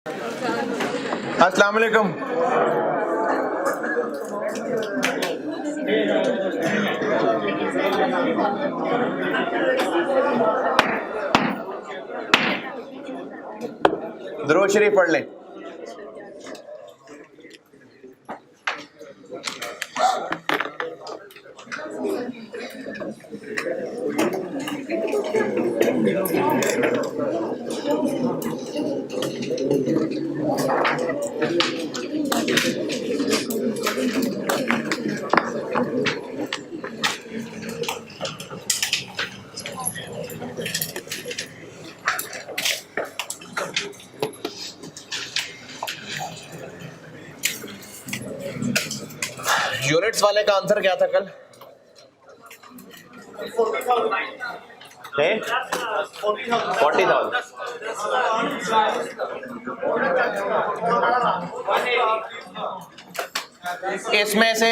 अस्सलाम वालेकुम। दुरूद शरीफ पढ़ लें। यूनिट्स वाले का आंसर क्या था कल? 40,000। इसमें से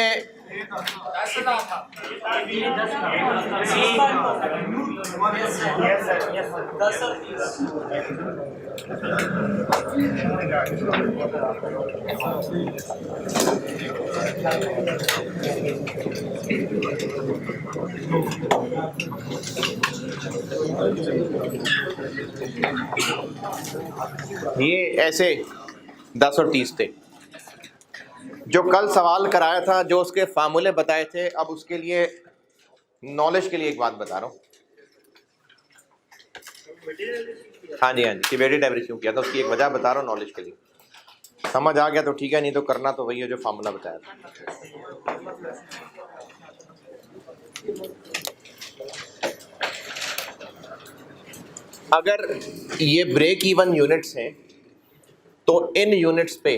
ये ऐसे 10 और 30 थे। जो कल सवाल कराया था, जो उसके फार्मूले बताए थे, अब उसके लिए नॉलेज के लिए एक बात बता रहा हूँ। हाँ जी, कि वेटेड एवरेज क्यों किया था, उसकी एक वजह बता रहा हूँ नॉलेज के लिए। समझ आ गया तो ठीक है, नहीं तो करना तो वही है जो फार्मूला बताया था। अगर ये ब्रेक इवन यूनिट्स हैं तो इन यूनिट्स पे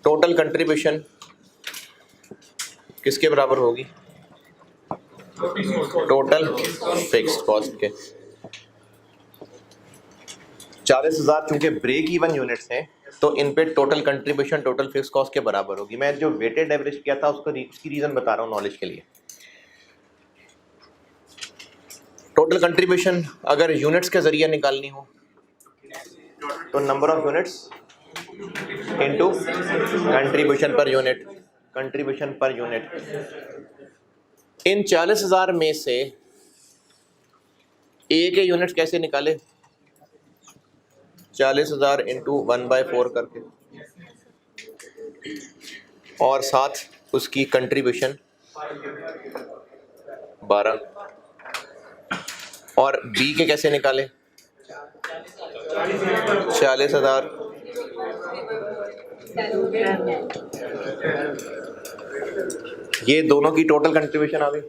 टोटल कंट्रीब्यूशन किसके बराबर होगी? टोटल फिक्स्ड कॉस्ट के। 40,000 चूंकि ब्रेक इवन यूनिट्स हैं तो इन पे total contribution total fixed cost के बराबर होगी। मैं जो वेटेड एवरेज किया था उसकी रीजन बता रहा हूँ नॉलेज के लिए। टोटल कंट्रीब्यूशन अगर यूनिट्स के जरिए निकालनी हो तो number of units into contribution per unit. Contribution per unit. इन 40,000 में से ए के यूनिट्स कैसे निकाले? 40,000 इंटू 1/4 करके, और साथ उसकी कंट्रीब्यूशन 12। और बी के कैसे निकाले? 40,000 ये दोनों की टोटल कंट्रीब्यूशन आ गई।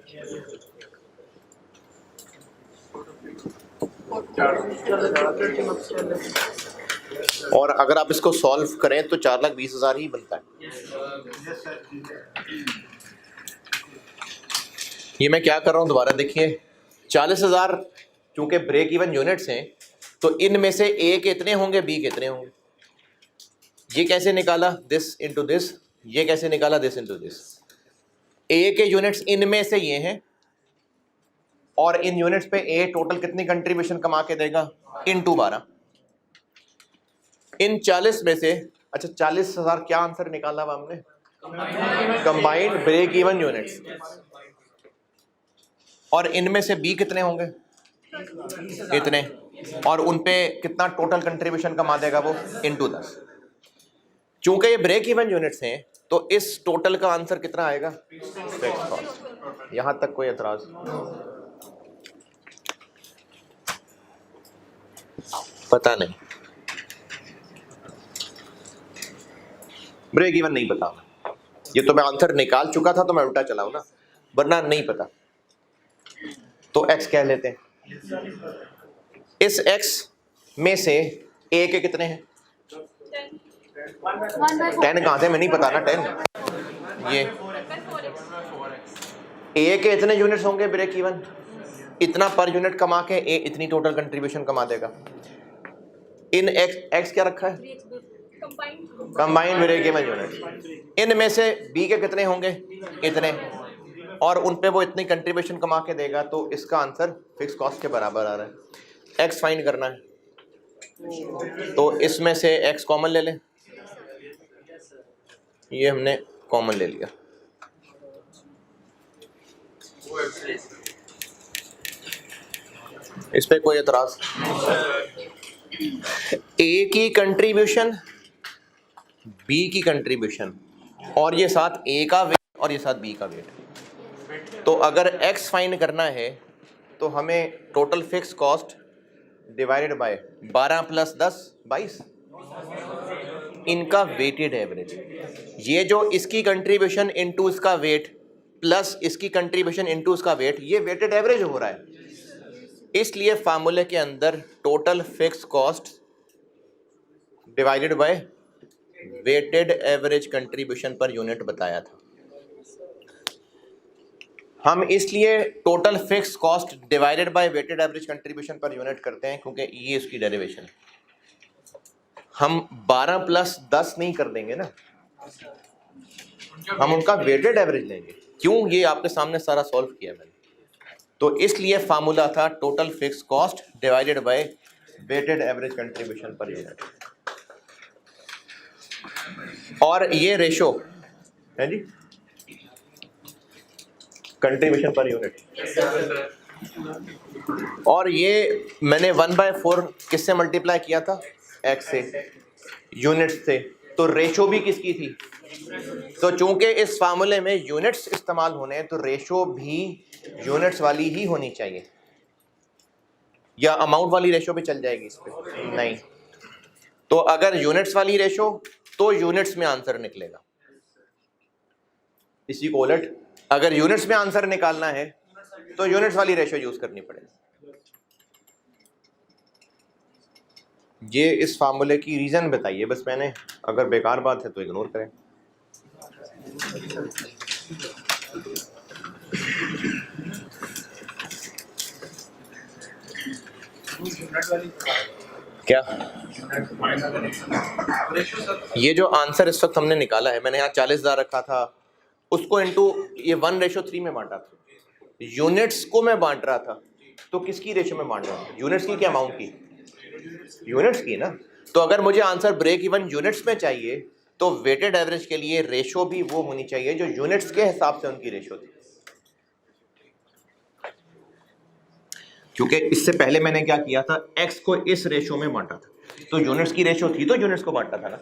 और अगर आप इसको सॉल्व करें तो 4,20,000 ही बनता है। ये मैं क्या कर रहा हूं दोबारा देखिए। 40,000 चूंकि ब्रेक इवन यूनिट्स हैं तो इनमें से ए के इतने होंगे, बी के इतने होंगे। ये कैसे निकाला? This into this. ये कैसे निकाला? This into this. ए के यूनिट्स इनमें से ये हैं और इन यूनिट्स पे ए टोटल कितनी कंट्रीब्यूशन कमा के देगा? इंटू 12। इन 40 में से, अच्छा 40,000 क्या आंसर निकाला हुआ हमने? Combined break even units. और इनमें से बी कितने होंगे? इतने। और उनपे कितना टोटल कंट्रीब्यूशन कमा देगा वो? इंटू 10। चूंकि ये ब्रेक इवन यूनिट्स हैं तो इस टोटल का आंसर कितना आएगा? Fixed cost. यहां तक कोई एतराज? पता नहीं, ब्रेक इवन नहीं पता। ये तो मैं आंसर निकाल चुका था तो मैं उल्टा चलाऊं ना, वरना नहीं पता। तो x कह लेते हैं। इस x में से a के कितने हैं? 10 कहां से? मैं नहीं पता ना 10। ये a के इतने यूनिट्स होंगे ब्रेक इवन, इतना पर यूनिट कमा के a इतनी टोटल कंट्रीब्यूशन कमा देगा। इन x क्या रखा है? Combined break even unit. इनमें से b के कितने होंगे? इतने। और उन पे वो इतनी कंट्रीब्यूशन कमा के देगा, तो इसका आंसर फिक्स कॉस्ट के बराबर आ रहा है। x फाइंड करना है। तो इसमें से x कॉमन ले लें, ये हमने कॉमन ले लिया। इस पे कोई एतराज? ए की कंट्रीब्यूशन, बी की कंट्रीब्यूशन, और ये साथ ए का वेट और ये साथ बी का वेट। तो अगर x फाइंड करना है तो हमें total fix cost divided by 12 plus 10 22, इनका वेटेड एवरेज। ये जो इसकी कंट्रीब्यूशन इनटू इसका वेट प्लस इसकी कंट्रीब्यूशन इनटू इसका वेट, ये वेटेड एवरेज हो रहा है। इसलिए फार्मूले के अंदर total fix cost divided by weighted average contribution per unit बताया था। हम इसलिए total fix cost divided by weighted average contribution per unit करते हैं क्योंकि ये इसकी डेरिवेशन है। हम 12 प्लस 10 नहीं कर देंगे ना, हम उनका वेटेड एवरेज लेंगे। क्यों? ये आपके सामने सारा सॉल्व किया मैंने। तो इसलिए फार्मूला था total fix cost divided by weighted average contribution per unit. और ये रेशो है जी कंट्रीब्यूशन पर यूनिट। और ये मैंने 1/4 किससे मल्टीप्लाई किया था? x से, यूनिट्स से। तो रेशो भी किसकी थी? तो चूंकि इस फार्मूले में यूनिट्स इस्तेमाल होने हैं तो रेशो भी यूनिट्स वाली ही होनी चाहिए। या अमाउंट वाली रेशो भी चल जाएगी इस पे? नहीं। तो अगर यूनिट्स वाली रेशो तो यूनिट्स में आंसर निकलेगा। इसी को उलट अगर यूनिट्स में आंसर निकालना है तो यूनिट्स वाली रेशो यूज करनी पड़ेगी। ये इस फार्मूले की रीजन बताइए बस मैंने, अगर बेकार बात है तो इग्नोर करें। क्या ये जो आंसर इस वक्त हमने निकाला है, मैंने यहाँ 40,000 रखा था, उसको इनटू ये 1:3 में बांटा था। यूनिट्स को मैं बांट रहा था तो किसकी रेशो में बांट रहा था? यूनिट्स की क्या अमाउंट की? यूनिट्स की ना। तो अगर मुझे आंसर ब्रेक इवन यूनिट्स में चाहिए तो वेटेड एवरेज के लिए रेशो भी वो होनी चाहिए जो यूनिट्स के हिसाब से उनकी रेशो थी। क्योंकि इससे पहले मैंने क्या किया था, x को इस रेशो में बांटा था, तो यूनिट्स की रेशो थी तो यूनिट्स को बांटा था ना।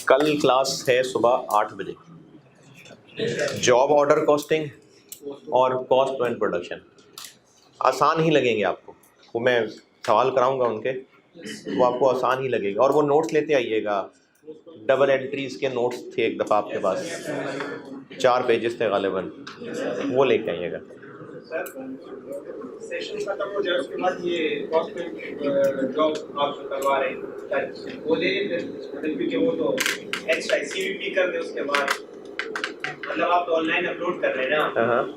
कल क्लास है सुबह 8 बजे, जॉब ऑर्डर कॉस्टिंग और कॉस्ट एंड प्रोडक्शन। आसान ही लगेंगे आपको, वो मैं सवाल कराऊंगा उनके, वो आपको आसान ही लगेगा। और वो नोट्स लेते आइएगा, डबल एंट्रीज के नोट्स थे एक दफ़ा आपके पास, 4 पेजेस थे गालिबन, वो लेके आइएगा। सेशन खत्म हो जाए उसके बाद ये कॉस्ट जॉब आप जो करवा रहे हैं वो ले लेते हैं, क्योंकि वो तो एक्स्ट्रा सीवीपी कर दे उसके बाद, मतलब आप तो ऑनलाइन अपलोड कर रहे हैं ना,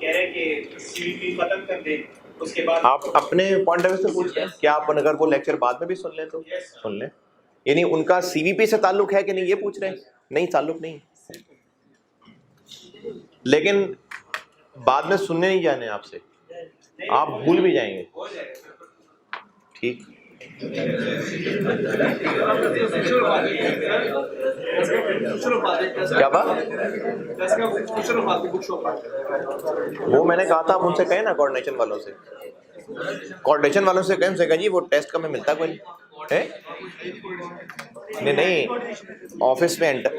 कह रहे हैं कि सीवीपी खत्म कर दे उसके बाद आप अपने पॉइंट ऑफ व्यू से पूछ लें। क्या आप अगर वो लेक्चर बाद में भी सुन लें तो सुन लें, यानी उनका सीवीपी से ताल्लुक है कि नहीं ये पूछ रहे हैं? नहीं, ताल्लुक नहीं, लेकिन बाद में सुनने नहीं जाने आपसे, आप भूल भी जाएंगे। ठीक, क्या बात? वो मैंने कहा था आप उनसे कहें ना, कोऑर्डिनेशन वालों से, कोऑर्डिनेशन वालों से कहें, जी वो टेस्ट का में मिलता कोई नहीं है। नहीं, ऑफिस में एंटर,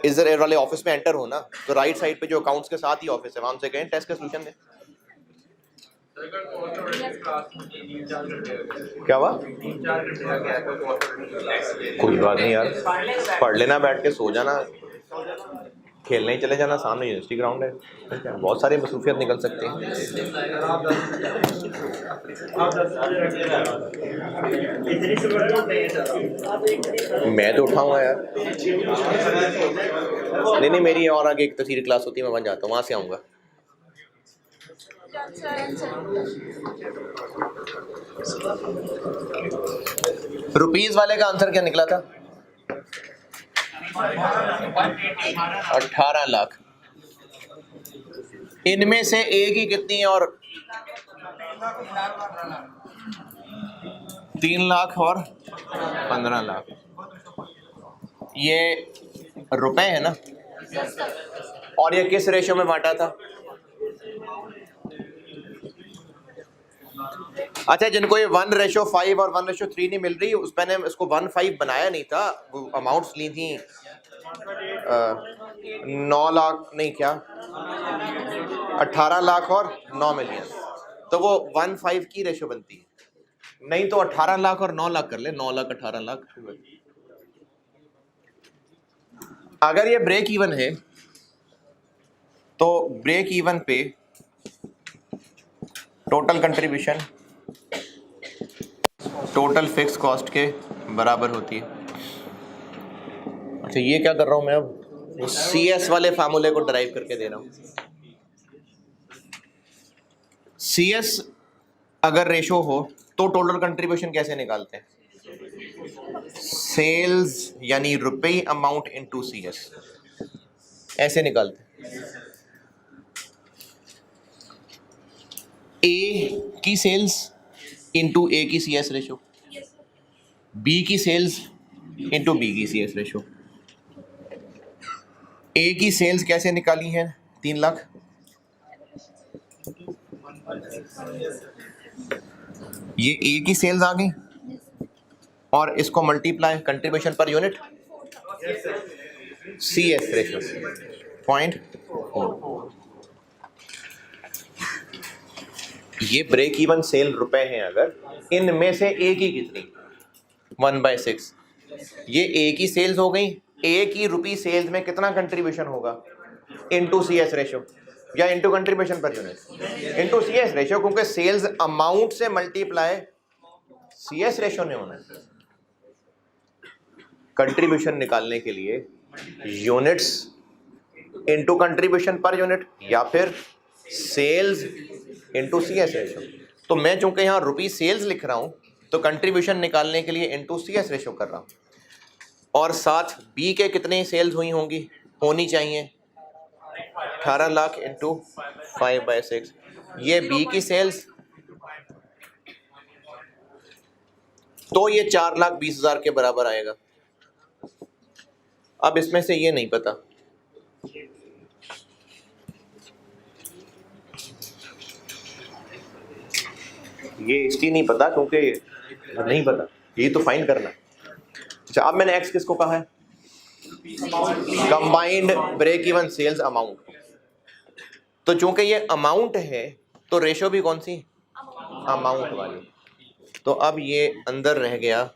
इधर वाले ऑफिस में एंटर हो ना, तो राइट साइड पे जो अकाउंट्स के साथ ही ऑफिस है, वहां से कहें टेस्ट का सोल्यूशन दे। क्या हुआ? कोई बात नहीं यार, पढ़ लेना, बैठ के सो जाना, खेलने ही चले जाना, सामने यूनिवर्सिटी ग्राउंड है, बहुत सारी मसरूफियत निकल सकती हैं। मैं तो उठाऊंगा यार, नहीं, मेरी और आगे एक तफसीरी क्लास होती है, मैं वहाँ जाता हूँ, वहाँ से आऊँगा। रुपीस वाले का आंसर क्या निकला था? 18 लाख। इनमें से ए की कितनी है और 3 लाख और 15 लाख। ये रुपए है ना, और ये किस रेशियो में बांटा था? अच्छा, जिनको ये 1:5 और 1:3 नहीं मिल रही, उस मैंने इसको 1:5 बनाया नहीं था, वो अमाउंट्स ली थी 9 लाख नहीं, क्या 18 लाख और 9 मिलियन, तो वो 1:5 की रेशियो बनती है। नहीं तो 18 लाख और 9 लाख कर ले, 9 लाख 18 लाख। अगर ये ब्रेक इवन है तो ब्रेक इवन पे total contribution total fix cost के बराबर होती है। अच्छा, ये क्या कर रहा हूं मैं, अब CS वाले फार्मूले को ड्राइव करके दे रहा हूं। CS अगर रेशो हो तो टोटल कंट्रीब्यूशन कैसे निकालते हैं? सेल्स यानी रुपए अमाउंट इनटू CS, ऐसे निकालते हैं। ए की सेल्स इनटू ए की CS रेशो, बी की सेल्स इनटू बी की CS रेशो। ए की सेल्स कैसे निकाली है? 3 लाख। ये ए की सेल्स आ गई और इसको multiply contribution per unit CS ratio 0.4। ये ब्रेक इवन सेल रुपए हैं। अगर इनमें से ए की कितनी 1/6, ये ए की सेल्स हो गई। ए की रुपी सेल्स में कितना कंट्रीब्यूशन होगा? इनटू CS रेशो या into contribution per unit? Into CS ratio, क्योंकि सेल्स अमाउंट से मल्टीप्लाई CS रेशो ने होना है। कंट्रीब्यूशन निकालने के लिए units into contribution per unit या फिर सेल्स इनटू CS रेशो। तो मैं चूंकि यहाँ रुपी सेल्स लिख रहा हूँ तो कंट्रीब्यूशन निकालने के लिए इनटू CS रेशो कर रहा हूँ। और साथ बी के कितने सेल्स हुई होनी चाहिए? 18 लाख इंटू 5/6। ये बी की सेल्स, तो ये 4,20,000 के बराबर आएगा। अब इसमें से ये नहीं पता, ये इसकी नहीं पता क्योंकि नहीं पता, ये तो फाइंड करना। अच्छा, अब मैंने एक्स किसको कहा है? Combined break even sales amount. तो चूंकि ये अमाउंट है तो रेशो भी कौन सी? अमाउंट वाली। तो अब ये अंदर रह गया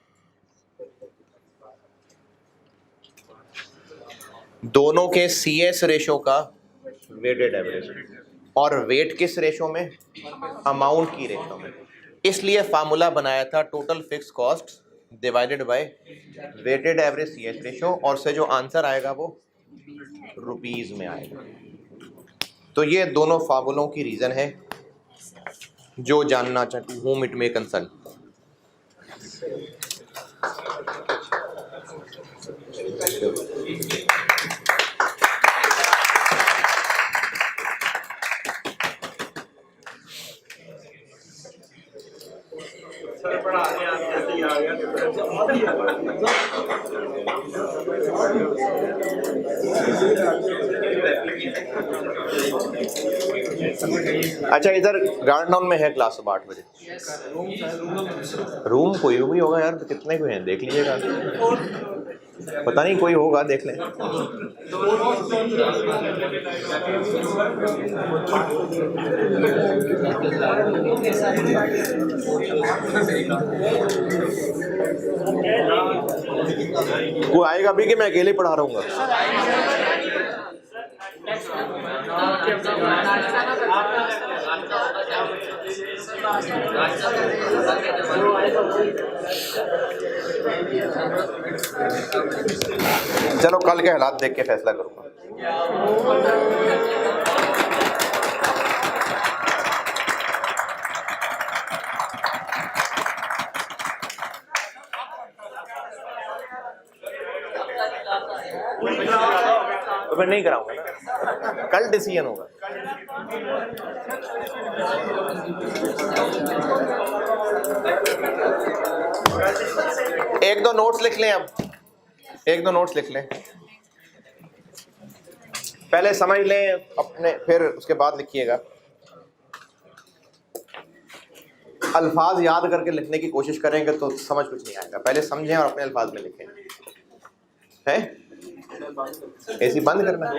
दोनों के CS रेशो का वेटेड एवरेज, और वेट किस रेशो में? अमाउंट की रेशो में। इसलिए फार्मूला बनाया था total fix cost divided by weighted average CS ratio, और से जो आंसर आएगा वो रुपीज में आएगा। तो ये दोनों फार्मूलों की रीजन है जो जानना चाहती हूँ, इट मे कंसर्न। अच्छा, इधर ग्राउंड टाउन में है क्लास सुबह 8 बजे। रूम कोई भी होगा यार, तो कितने को हैं देख लीजिएगा, पता नहीं कोई होगा, देख लें। कोई आएगा भी कि मैं अकेले पढ़ा रहूंगा? चलो कल के हालात देख के फैसला करूंगा। में नहीं कराऊंगा ना, कल डिसीजन होगा। एक दो नोट्स लिख लें, अब एक दो नोट्स लिख लें, पहले समझ लें अपने, फिर उसके बाद लिखिएगा। अल्फाज याद करके लिखने की कोशिश करेंगे तो समझ कुछ नहीं आएगा, पहले समझें और अपने अल्फाज में लिखें। है एसी बंद करना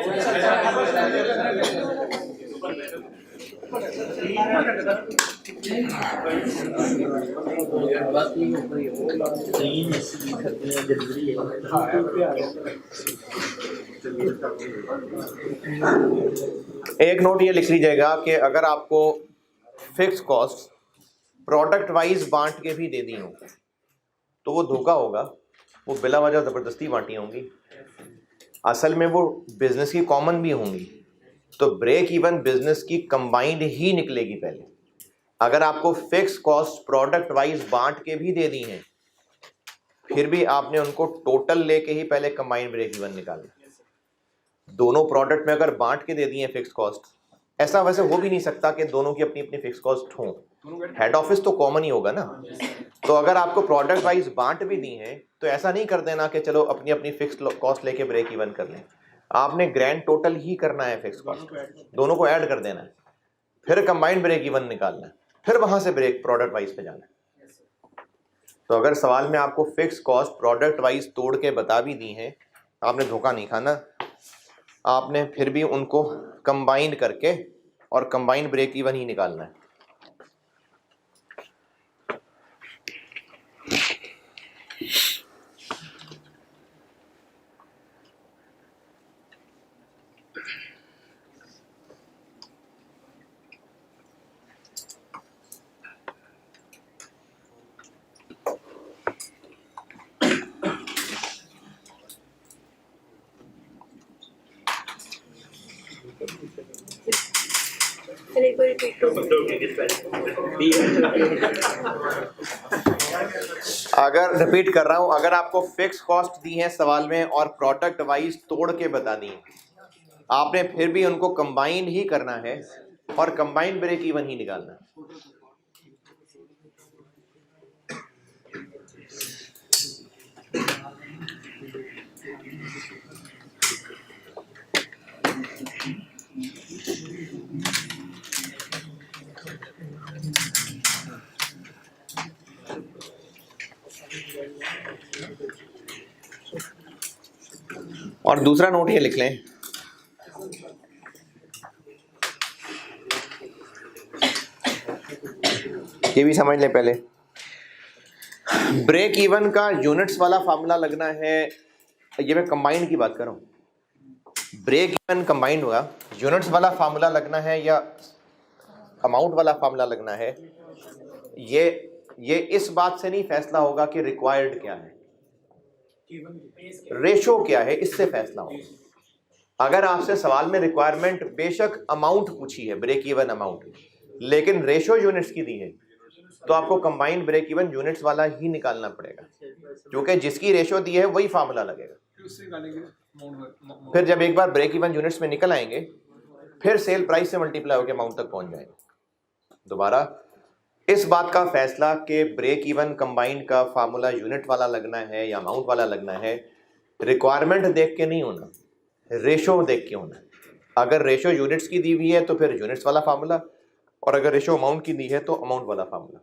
एक नोट ये लिख लीजिएगा कि अगर आपको फिक्स कॉस्ट प्रोडक्ट वाइज बांट के भी दे दी हो तो वो धोखा होगा, वो बिला वजह ज़बरदस्ती बांटी होंगी, असल में वो बिजनेस की कॉमन भी होंगी। तो ब्रेक इवन बिजनेस की कंबाइंड ही निकलेगी पहले। अगर आपको फिक्स कॉस्ट प्रोडक्ट वाइज बांट के भी दे दी हैं फिर भी आपने उनको टोटल लेके ही पहले कंबाइंड ब्रेक इवन निकालना। दोनों प्रोडक्ट में अगर बांट के दे दी है फिक्स कॉस्ट, ऐसा वैसे हो भी नहीं सकता कि दोनों की अपनी अपनी फिक्स कॉस्ट हो, हेड ऑफिस तो कॉमन ही होगा ना। तो अगर आपको प्रोडक्ट वाइज बांट भी दी है तो ऐसा नहीं कर देना कि चलो अपनी अपनी फिक्स कॉस्ट लेके ब्रेक इवन कर लें, आपने ग्रैंड टोटल ही करना है, फिक्स कॉस्ट दोनों को ऐड कर देना है, फिर कंबाइंड ब्रेक इवन निकालना है, फिर वहां से ब्रेक प्रोडक्ट वाइज पे जाना है। तो अगर सवाल में आपको फिक्स कॉस्ट प्रोडक्ट वाइज तोड़ के बता भी दी है, आपने धोखा नहीं खाना, आपने फिर भी उनको कंबाइंड करके और कंबाइंड ब्रेक इवन ही निकालना है। अगर रिपीट कर रहा हूं, अगर आपको फिक्स कॉस्ट दी है सवाल में और प्रोडक्ट वाइज तोड़ के बता दी, आपने फिर भी उनको कंबाइंड ही करना है और कंबाइंड ब्रेक इवन ही निकालना है। और दूसरा नोट ये लिख लें, ये भी समझ लें पहले, ब्रेक इवन का यूनिट्स वाला फार्मूला लगना है, ये मैं कंबाइंड की बात कर रहा हूँ, ब्रेक इवन कंबाइंड होगा, यूनिट्स वाला फार्मूला लगना है या अमाउंट वाला फार्मूला लगना है, ये इस बात से नहीं फैसला होगा कि रिक्वायर्ड क्या है, रेशो क्या है, इससे फैसला होगा। अगर आपसे सवाल में रिक्वायरमेंट बेशक अमाउंट पूछी है, ब्रेक इवन अमाउंट, लेकिन रेशो यूनिट्स की दी है, तो आपको कंबाइंड ब्रेक इवन यूनिट्स वाला ही निकालना पड़ेगा, क्योंकि जिसकी रेशो दी है वही फार्मूला लगेगा। फिर जब एक बार ब्रेक इवन यूनिट्स में निकल आएंगे, फिर सेल प्राइस से मल्टीप्लाई होकर अमाउंट तक पहुंच जाएंगे। दोबारा इस बात का फैसला कि ब्रेक इवन कंबाइंड का फार्मूला यूनिट वाला लगना है या अमाउंट वाला लगना है, रिक्वायरमेंट देख के नहीं होना, रेशो देख के होना। अगर रेशो यूनिट्स की दी हुई है तो फिर यूनिट्स वाला फार्मूला, और अगर रेशो अमाउंट की दी है तो अमाउंट वाला फार्मूला।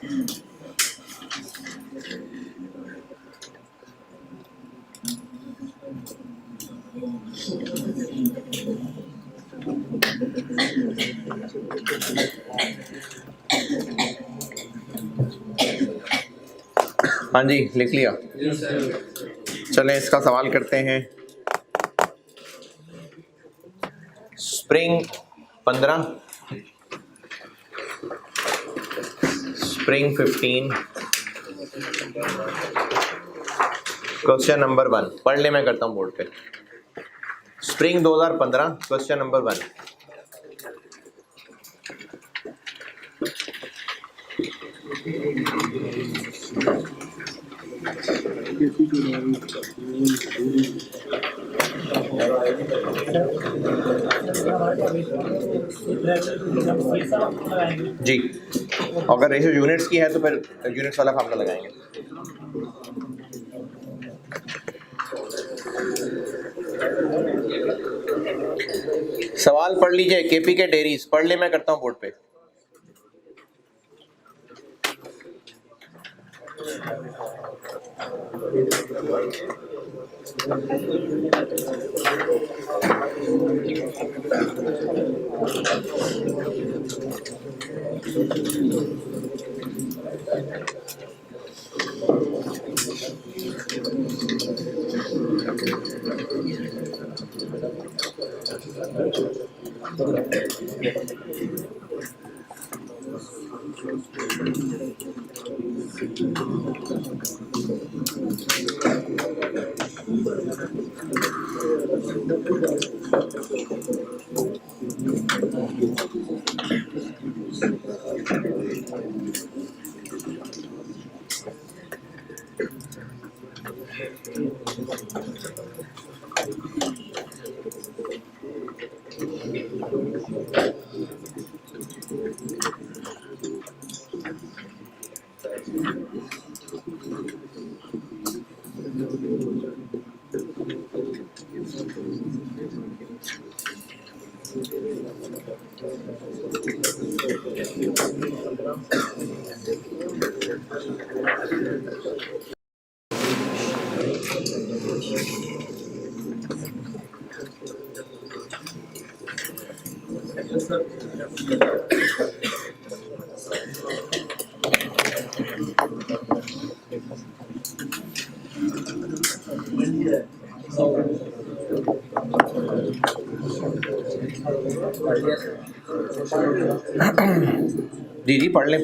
हाँ जी, लिख लिया। चलें इसका सवाल करते हैं। स्प्रिंग 15, स्प्रिंग 15, क्वेश्चन नंबर 1 पढ़ ले, मैं करता हूँ बोर्ड पे। Spring 2015, question number 1। जी, अगर रेशियो यूनिट्स की है तो फिर यूनिट्स वाला फार्मूला लगाएंगे। सवाल पढ़ लीजिए, केपी के डेयरीज पढ़ ले, मैं करता हूँ बोर्ड पे। जी जी, पढ़ लें।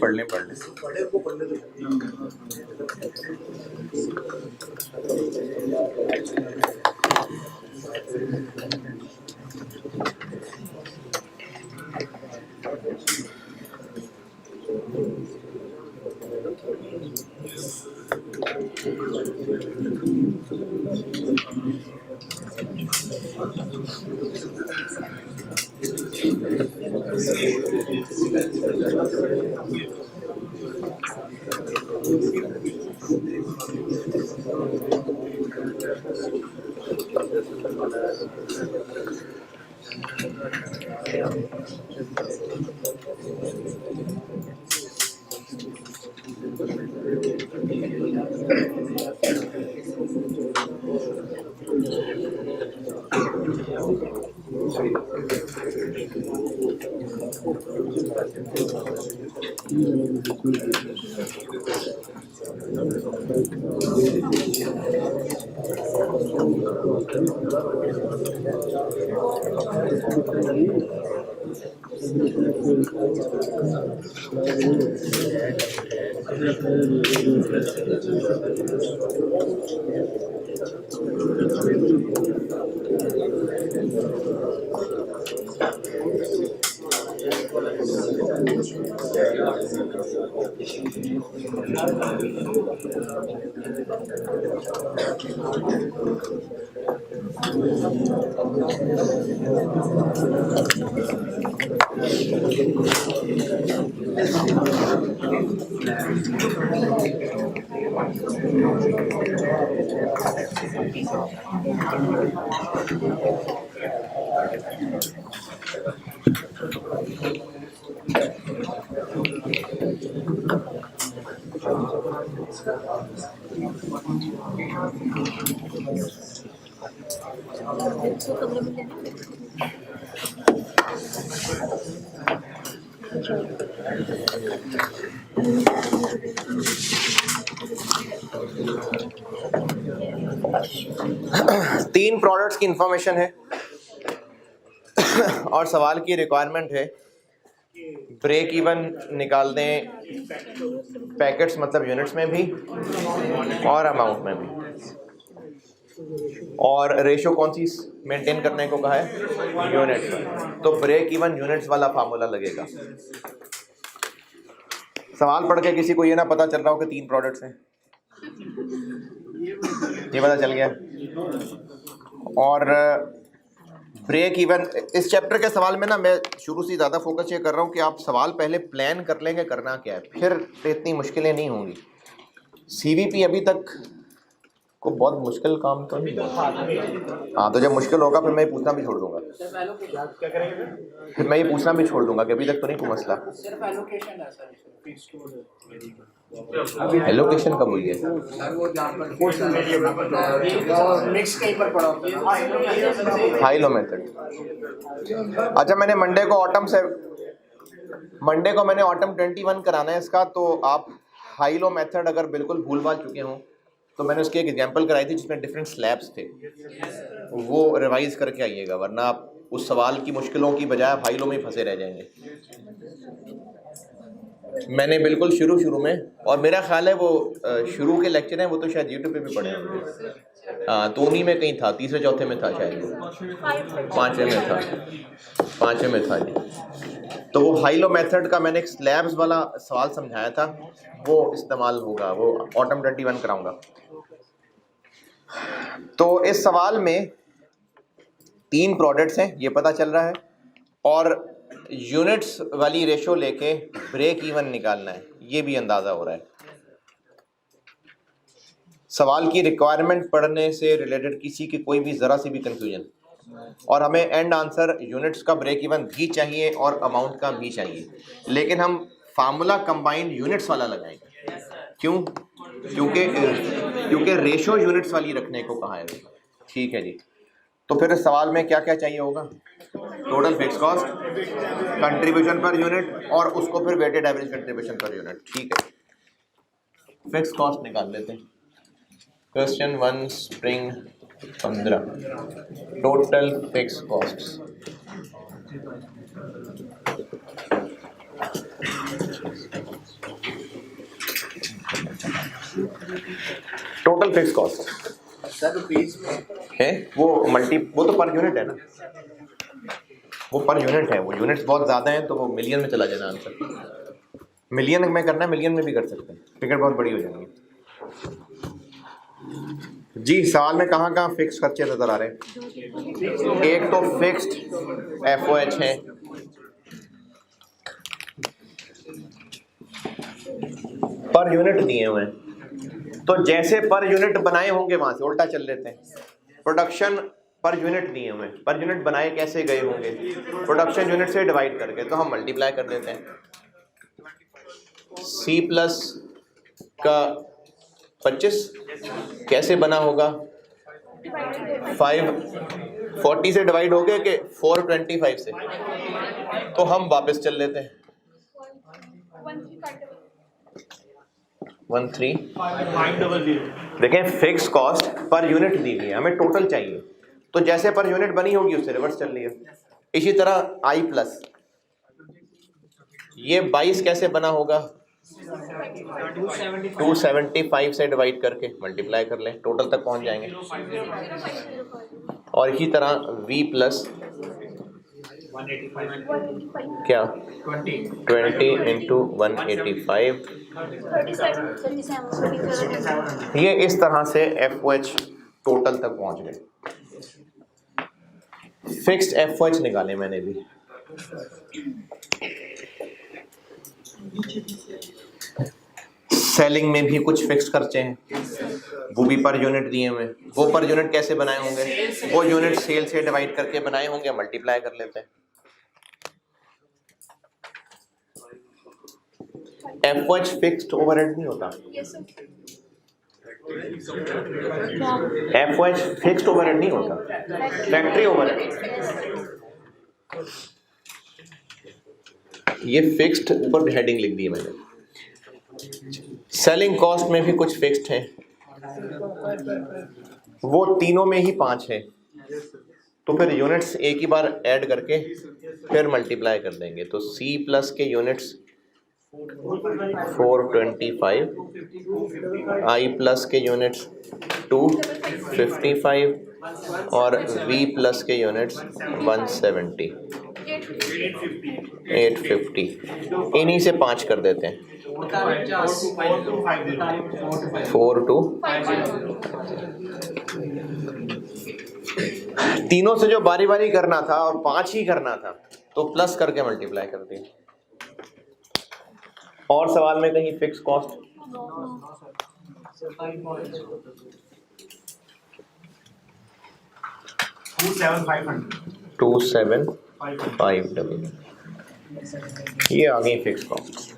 तीन प्रोडक्ट्स की इंफॉर्मेशन है और सवाल की रिक्वायरमेंट है ब्रेक इवन निकाल दें, पैकेट्स मतलब यूनिट्स में भी और अमाउंट में भी, और रेशो कौन सी मेंटेन करने को कहा है, यूनिट्स में। तो ब्रेक इवन यूनिट्स वाला फार्मूला लगेगा। सवाल पढ़ के किसी को ये ना पता चल रहा हो कि तीन प्रोडक्ट्स हैं, ये पता चल गया। और ब्रेक इवन इस चैप्टर के सवाल में ना मैं शुरू से ज़्यादा फोकस ये कर रहा हूँ कि आप सवाल पहले प्लान कर लेंगे करना क्या है, फिर इतनी मुश्किलें नहीं होंगी। सीवीपी अभी तक को बहुत मुश्किल काम तो नहीं है। हाँ, तो जब मुश्किल होगा फिर मैं ये पूछना भी छोड़ दूंगा, फिर मैं ये पूछना भी छोड़ दूंगा कि अभी तक तो नहीं कोई मसला। एलोकेशन कब हुई है? High low method. अच्छा, मैंने मंडे को मैंने ऑटम 21 कराना है इसका, तो आप हाई लो मेथड अगर बिल्कुल भूल भाल चुके हों तो मैंने उसकी एक एग्जांपल कराई थी जिसमें डिफरेंट स्लैब्स थे, वो रिवाइज करके आइएगा, वरना आप उस सवाल की मुश्किलों की बजाय आप हाई लो में ही फंसे रह जाएंगे। मैंने बिल्कुल शुरू में, और मेरा ख्याल है वो शुरू के लेक्चर हैं वो तो शायद यूट्यूब पे भी पढ़े होंगे। हाँ, तो उन्हीं में कहीं था, तीसरे चौथे में था शायद, वो पाँचवें में था जी। तो वो हाई लो मेथड का मैंने एक स्लैब्स वाला सवाल समझाया था, वो इस्तेमाल होगा, वो ऑटम 21 कराऊंगा। तो इस सवाल में तीन प्रोडक्ट्स हैं ये पता चल रहा है, और यूनिट्स वाली रेशो लेके ब्रेक इवन निकालना है ये भी अंदाज़ा हो रहा है। सवाल की रिक्वायरमेंट पढ़ने से रिलेटेड किसी की कोई भी ज़रा सी भी कंफ्यूजन, और हमें एंड आंसर यूनिट्स का ब्रेक इवन भी चाहिए और अमाउंट का भी चाहिए, लेकिन हम फार्मूला कंबाइंड यूनिट्स वाला लगाएंगे। क्यों? क्योंकि रेशो यूनिट्स वाली रखने को कहा है। ठीक है जी। तो फिर इस सवाल में क्या क्या चाहिए होगा? Total fix cost, contribution per unit, और उसको फिर weighted average contribution per unit. ठीक है, फिक्स कॉस्ट निकाल लेते हैं। Question 1 spring 15, total fix cost. Total fix cost है वो तो पर यूनिट है ना, वो पर यूनिट है, वो यूनिट्स बहुत ज़्यादा हैं तो वो मिलियन में चला जाना आंसर। मिलियन में करना है, मिलियन में भी कर सकते हैं, फिगर बहुत बड़ी हो जाएंगी जी। सवाल में कहाँ कहाँ फिक्स खर्चे नजर आ रहे हैं? एक तो फिक्स्ड FOH है, पर यूनिट दिए हुए हैं, तो जैसे पर यूनिट बनाए होंगे वहां से उल्टा चल लेते हैं। प्रोडक्शन पर यूनिट दिए हुए हैं, पर यूनिट बनाए कैसे गए होंगे? प्रोडक्शन यूनिट से डिवाइड करके, तो हम मल्टीप्लाई कर देते हैं। C प्लस का 25 कैसे बना होगा? 540 से डिवाइड हो गया कि 425 से, तो हम वापस चल लेते हैं 13। देखें, फिक्स कॉस्ट पर यूनिट दी हुई है, हमें टोटल चाहिए, तो जैसे पर यूनिट बनी होगी उससे रिवर्स चल रही है। इसी तरह I प्लस, ये 22 कैसे बना होगा? 275 से डिवाइड करके मल्टीप्लाई कर लें, टोटल तक पहुंच जाएंगे। और इसी तरह V प्लस क्या 20 इंटू 185, ये इस तरह से FOH टोटल तक पहुंच गए। फिक्स्ड FOH निकाले मैंने भी। सेलिंग में भी कुछ फिक्स खर्चे हैं, वो भी पर यूनिट दिए हुए हैं। वो पर यूनिट कैसे बनाए होंगे? वो यूनिट सेल से डिवाइड करके बनाए होंगे, मल्टीप्लाई कर लेते हैं। FOH फिक्स्ड ओवरहेड नहीं होता, FOH फिक्स्ड ओवरहेड नहीं होता, फैक्ट्री ओवरहेड। ये फिक्स्ड पर हेडिंग लिख दी मैंने। सेलिंग कॉस्ट में भी कुछ फिक्स्ड है, वो तीनों में ही 5 है, तो फिर यूनिट्स एक ही बार ऐड करके फिर मल्टीप्लाई कर देंगे। तो C प्लस के यूनिट्स 425, I प्लस के यूनिट्स 255 और V प्लस के यूनिट्स 170, 850। इन्हीं से 5 कर देते हैं, 4250। तीनों से जो बारी बारी करना था और 5 ही करना था, तो प्लस करके मल्टीप्लाई कर दिया। और सवाल में कहीं फिक्स कॉस्ट? 27,500 ये आ गई fix cost.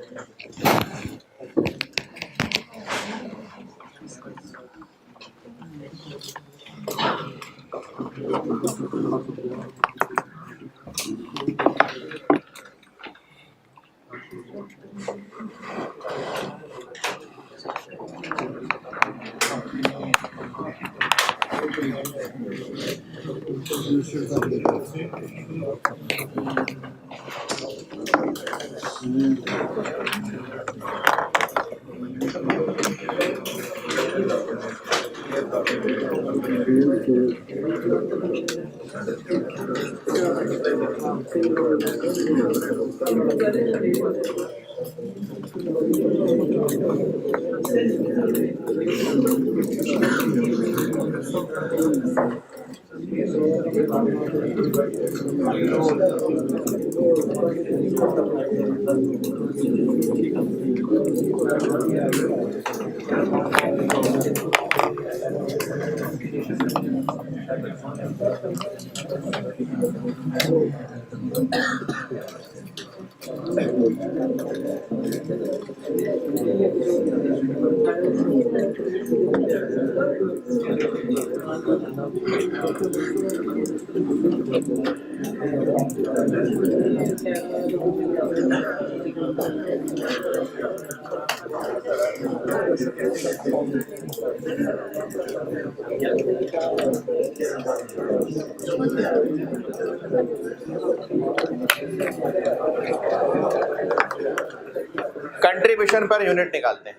Contribution per unit निकालते हैं।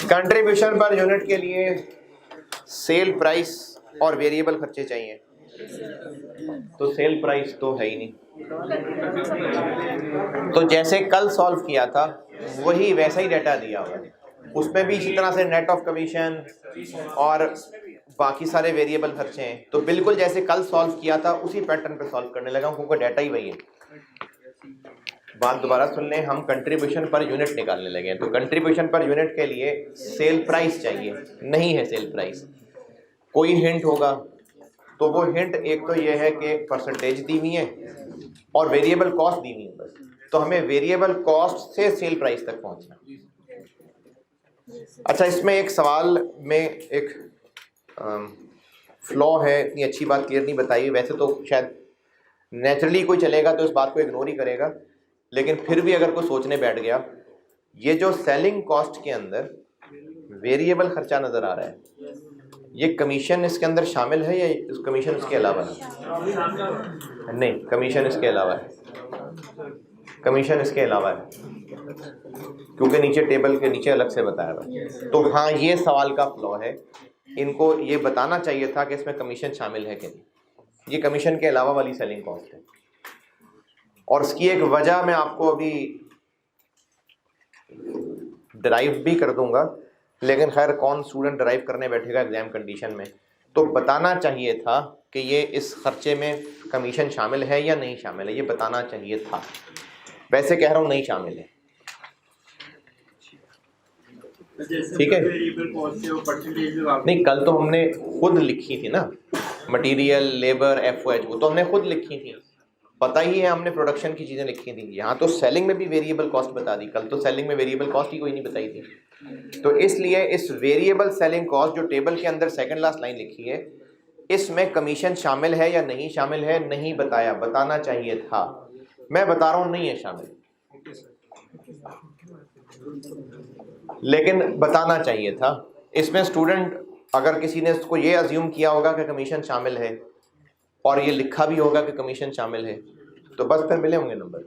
कंट्रीब्यूशन पर यूनिट के लिए सेल प्राइस और वेरिएबल खर्चे चाहिए, तो सेल प्राइस तो है ही नहीं, तो जैसे कल सॉल्व किया था वही वैसा ही डाटा दिया हुआ है, उसमें भी इसी तरह से नेट ऑफ कमीशन और बाकी सारे वेरिएबल खर्चे हैं। तो बिल्कुल जैसे कल सॉल्व किया था उसी पैटर्न पे सॉल्व करने लगा हूं, क्योंकि डाटा ही वही है। बात दोबारा सुन लें, हम कंट्रीब्यूशन पर यूनिट निकालने लगे हैं, तो कंट्रीब्यूशन पर यूनिट के लिए सेल प्राइस चाहिए, नहीं है सेल प्राइस। कोई हिंट होगा तो वो हिंट एक तो ये है कि परसेंटेज दी हुई है और वेरिएबल कॉस्ट दी हुई है बस, तो हमें वेरिएबल कॉस्ट से सेल प्राइस तक पहुंचना। अच्छा, इसमें एक सवाल में एक फ्लॉ है, इतनी अच्छी बात क्लियर नहीं बताई, वैसे तो शायद नेचुरली कोई चलेगा तो इस बात को इग्नोर ही करेगा, लेकिन फिर भी अगर कोई सोचने बैठ गया, ये जो सेलिंग कॉस्ट के अंदर वेरिएबल खर्चा नज़र आ रहा है, ये कमीशन इसके अंदर शामिल है या कमीशन इसके अलावा है? नहीं, कमीशन इसके अलावा है, कमीशन इसके अलावा है, क्योंकि नीचे टेबल के नीचे अलग से बताया हुआ है। तो हाँ, ये सवाल का फ्लॉ है, इनको ये बताना चाहिए था कि इसमें कमीशन शामिल है कि नहीं। ये कमीशन के अलावा वाली सेलिंग कॉस्ट है, और इसकी एक वजह मैं आपको अभी ड्राइव भी कर दूंगा, लेकिन खैर कौन स्टूडेंट ड्राइव करने बैठेगा एग्जाम कंडीशन में, तो बताना चाहिए था कि ये इस खर्चे में कमीशन शामिल है या नहीं शामिल है, ये बताना चाहिए था। वैसे कह रहा हूँ नहीं शामिल है, ठीक है। नहीं, कल तो हमने खुद लिखी थी ना, मटेरियल, लेबर, FOH, वो तो हमने खुद लिखी थी, पता ही है, हमने प्रोडक्शन की चीज़ें लिखी थी। यहाँ तो सेलिंग में भी वेरिएबल कॉस्ट बता दी, कल तो सेलिंग में वेरिएबल कॉस्ट ही कोई नहीं बताई थी। तो इसलिए इस वेरिएबल सेलिंग कॉस्ट जो टेबल के अंदर सेकंड लास्ट लाइन लिखी है, इसमें कमीशन शामिल है या नहीं शामिल है, नहीं बताया, बताना चाहिए था। मैं बता रहा हूँ नहीं है शामिल, लेकिन बताना चाहिए था। इसमें स्टूडेंट अगर किसी ने इसको ये अज्यूम किया होगा कि कमीशन शामिल है और ये लिखा भी होगा कि कमीशन शामिल है, तो बस फिर मिले होंगे नंबर।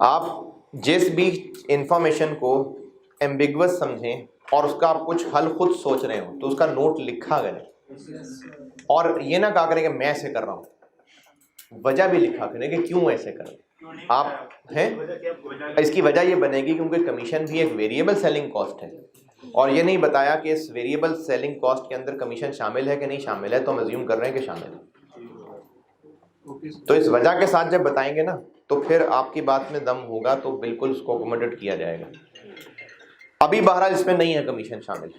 आप जिस भी इंफॉर्मेशन को एम्बिगुअस समझें और उसका आप कुछ हल खुद सोच रहे हो तो उसका नोट लिखा करें, और ये ना कहा करें कि मैं ऐसे कर रहा हूँ, वजह भी लिखा करें कि क्यों ऐसे कर रहे हैं आप हैं। इसकी वजह ये बनेगी क्योंकि कमीशन भी एक वेरिएबल सेलिंग कॉस्ट है, और ये नहीं बताया कि इस वेरिएबल सेलिंग कॉस्ट के अंदर कमीशन शामिल है कि नहीं शामिल है, तो हम अज्यूम कर रहे हैं कि शामिल है। तो इस वजह के साथ जब बताएंगे ना तो फिर आपकी बात में दम होगा, तो बिल्कुल उसको अकोमोडेट किया जाएगा। अभी बहरहाल इसमें नहीं है कमीशन शामिल,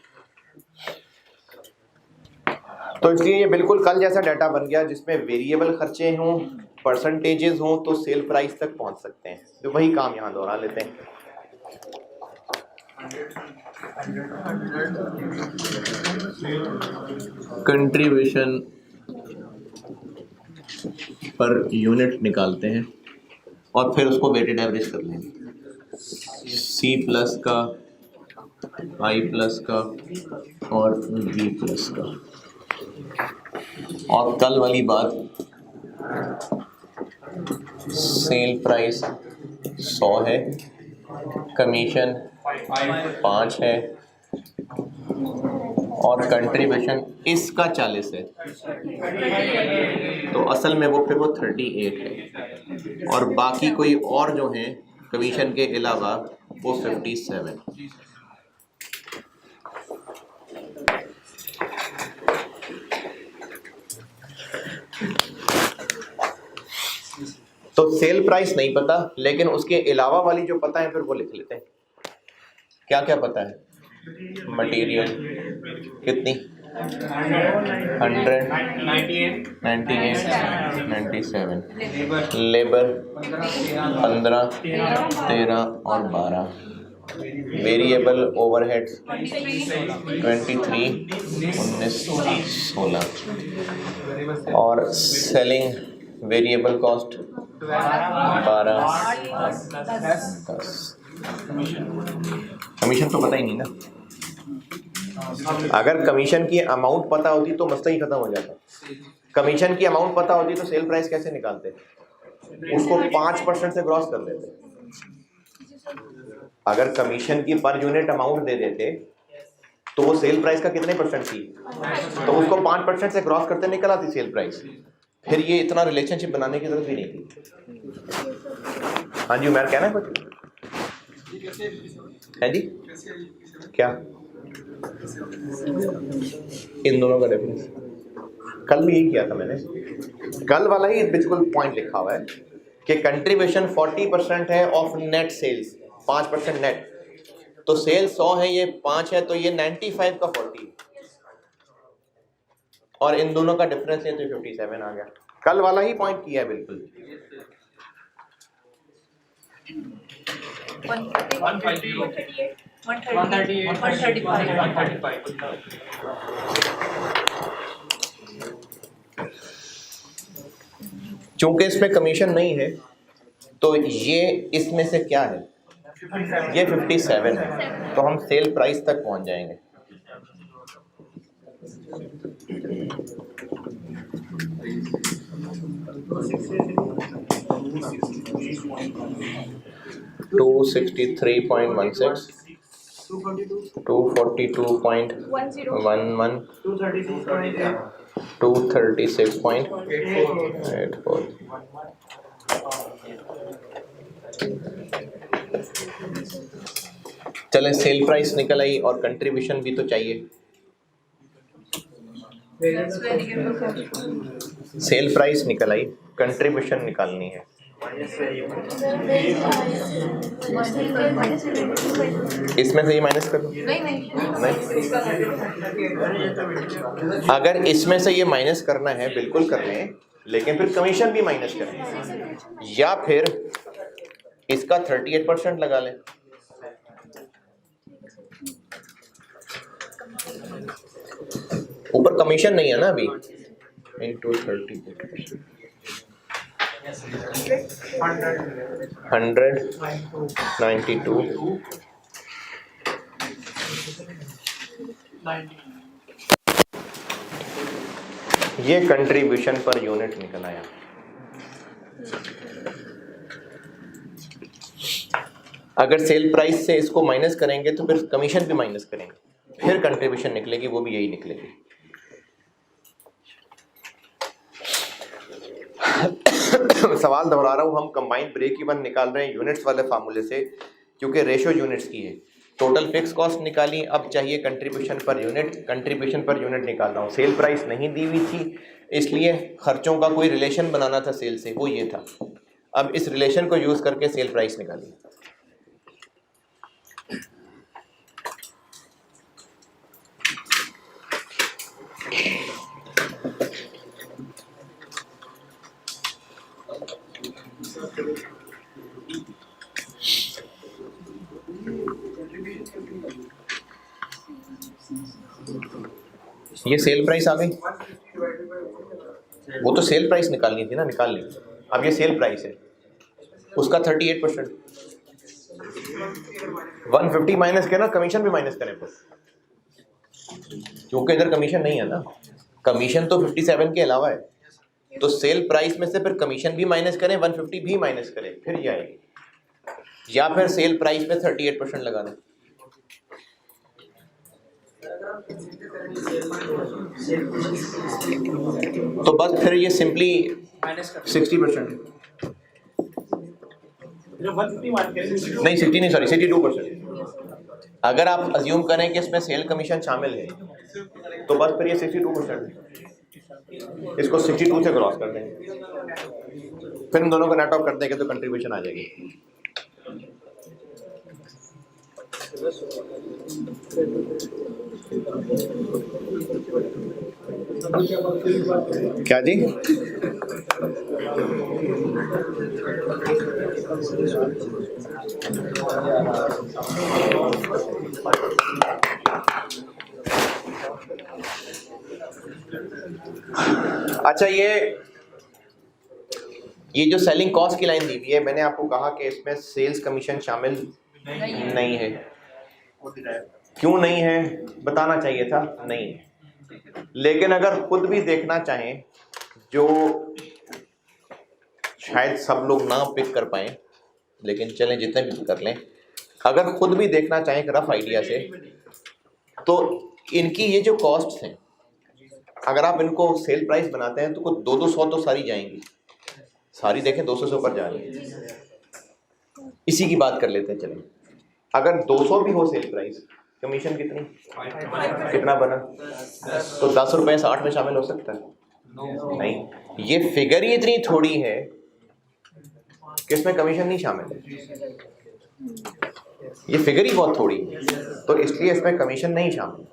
तो इसलिए ये बिल्कुल कल जैसा डाटा बन गया जिसमें वेरिएबल खर्चे हों, परसेंटेजेस हों, तो सेल प्राइस तक पहुंच सकते हैं। तो वही काम यहाँ दोहरा लेते हैं। कंट्रीब्यूशन पर यूनिट निकालते हैं और फिर उसको वेटेड एवरेज कर लेंगे, सी प्लस का, आई प्लस का और बी प्लस का। और कल वाली बात, सेल प्राइस 100 है, कमीशन 5 है और कंट्रीब्यूशन इसका 40 है, तो असल में वो फिर वो 38 है, और बाकी कोई और जो है कमीशन के अलावा वो 57। तो सेल प्राइस नहीं पता, लेकिन उसके अलावा वाली जो पता है फिर वो लिख लेते हैं। क्या क्या पता है? मटेरियल कितनी, 100, 98, 97, लेबर 15, 13 और 12, वेरिएबल ओवरहेड्स 23, 19, 16 और सेलिंग वेरिएबल कॉस्ट 12, 10। कमीशन तो पता ही नहीं ना। अगर कमीशन की अमाउंट पता होती तो मसला ही खत्म हो जाता। कमीशन की अमाउंट पता होती तो सेल प्राइस कैसे निकालते? उसको 5% से क्रॉस कर देते। अगर कमीशन की पर यूनिट अमाउंट दे देते तो वो सेल प्राइस का कितने परसेंट थी, तो उसको 5% से क्रॉस करते निकल आती सेल प्राइस। फिर ये इतना रिलेशनशिप बनाने की जरूरत भी नहीं थी। हाँ जी उमर, कहना है कुछ? है जी, क्या इन दोनों का डिफरेंस? कल भी यही किया था मैंने, कल वाला ही बिल्कुल पॉइंट लिखा हुआ है कि कंट्रीब्यूशन 40% है ऑफ नेट सेल्स, 5% नेट, तो सेल 100 है, ये 5 है, तो ये 95 का 40, और इन दोनों का डिफरेंस है तो 57 आ गया। कल वाला ही पॉइंट किया है बिल्कुल। 135। चूंकि इसमें कमीशन नहीं है तो ये इसमें से क्या है, ये 57 है, तो हम सेल प्राइस तक पहुंच जाएंगे। $263.16, 242.11, 236.84। चलें, सेल प्राइस निकल आई और कंट्रीब्यूशन भी तो चाहिए। सेल प्राइस निकल आई, कंट्रीब्यूशन निकालनी है। इसमें से ये माइनस कर दो। नहीं, अगर इसमें से ये माइनस करना है बिल्कुल कर लें, लेकिन फिर कमीशन भी माइनस करें, या फिर इसका 38% लगा लें। ऊपर कमीशन नहीं है ना अभी, इंटू 30, 192 ये कंट्रीब्यूशन पर यूनिट निकल आया। अगर सेल प्राइस से इसको माइनस करेंगे तो फिर कमीशन भी माइनस करेंगे, फिर कंट्रीब्यूशन निकलेगी, वो भी यही निकलेगी। सवाल दोहरा रहा हूँ, हम कंबाइंड ब्रेक इवन निकाल रहे हैं यूनिट्स वाले फार्मूले से, क्योंकि रेशो यूनिट्स की है। टोटल फिक्स कॉस्ट निकाली, अब चाहिए contribution per unit. Contribution per unit निकाल रहा हूँ। सेल प्राइस नहीं दी हुई थी, इसलिए खर्चों का कोई रिलेशन बनाना था सेल से, वो ये था। अब इस रिलेशन को यूज करके सेल प्राइस निकालिए। ये सेल प्राइस आ गई, वो तो सेल प्राइस निकालनी थी ना, निकाल ली। अब ये सेल प्राइस है, उसका 38%, 150 माइनस के ना, कमीशन भी माइनस करें फिर, क्योंकि इधर कमीशन नहीं है ना, कमीशन तो 57 के अलावा है। तो सेल प्राइस में से फिर कमीशन भी माइनस करें, 150 भी माइनस करें, फिर ये आएगी। या फिर सेल प्राइस पे 38% लगा दें। तो बस फिर ये सिंपली 60% नहीं, 60 नहीं, सॉरी 62%। अगर आप अज्यूम करें कि इसमें सेल कमीशन शामिल है तो बस फिर ये 62%, इसको 62 से क्रॉस कर देंगे, फिर इन दोनों को नेट ऑफ कर देंगे तो कंट्रीब्यूशन आ जाएगी। क्या जी? अच्छा, ये जो सेलिंग कॉस्ट की लाइन दी हुई है, मैंने आपको कहा कि इसमें सेल्स कमीशन शामिल नहीं है। क्यों नहीं है बताना चाहिए था, नहीं है। लेकिन अगर खुद भी देखना चाहें, जो शायद सब लोग ना पिक कर पाए, लेकिन चलें जितने भी कर लें, अगर खुद भी देखना चाहें रफ आइडिया से, तो इनकी ये जो कॉस्ट हैं, अगर आप इनको सेल प्राइस बनाते हैं तो कुछ 200 तो सारी जाएंगी, सारी देखें 200 से ऊपर जा रही है। इसी की बात कर लेते हैं। चलें, अगर 200 भी हो सेल प्राइस, कमीशन कितनी, कितना बना, तो 10 रुपये 60 में शामिल हो सकता है? नहीं। ये फिगर ही इतनी थोड़ी है कि इसमें कमीशन नहीं शामिल है, ये फिगर ही बहुत थोड़ी है, तो इसलिए इसमें कमीशन नहीं शामिल।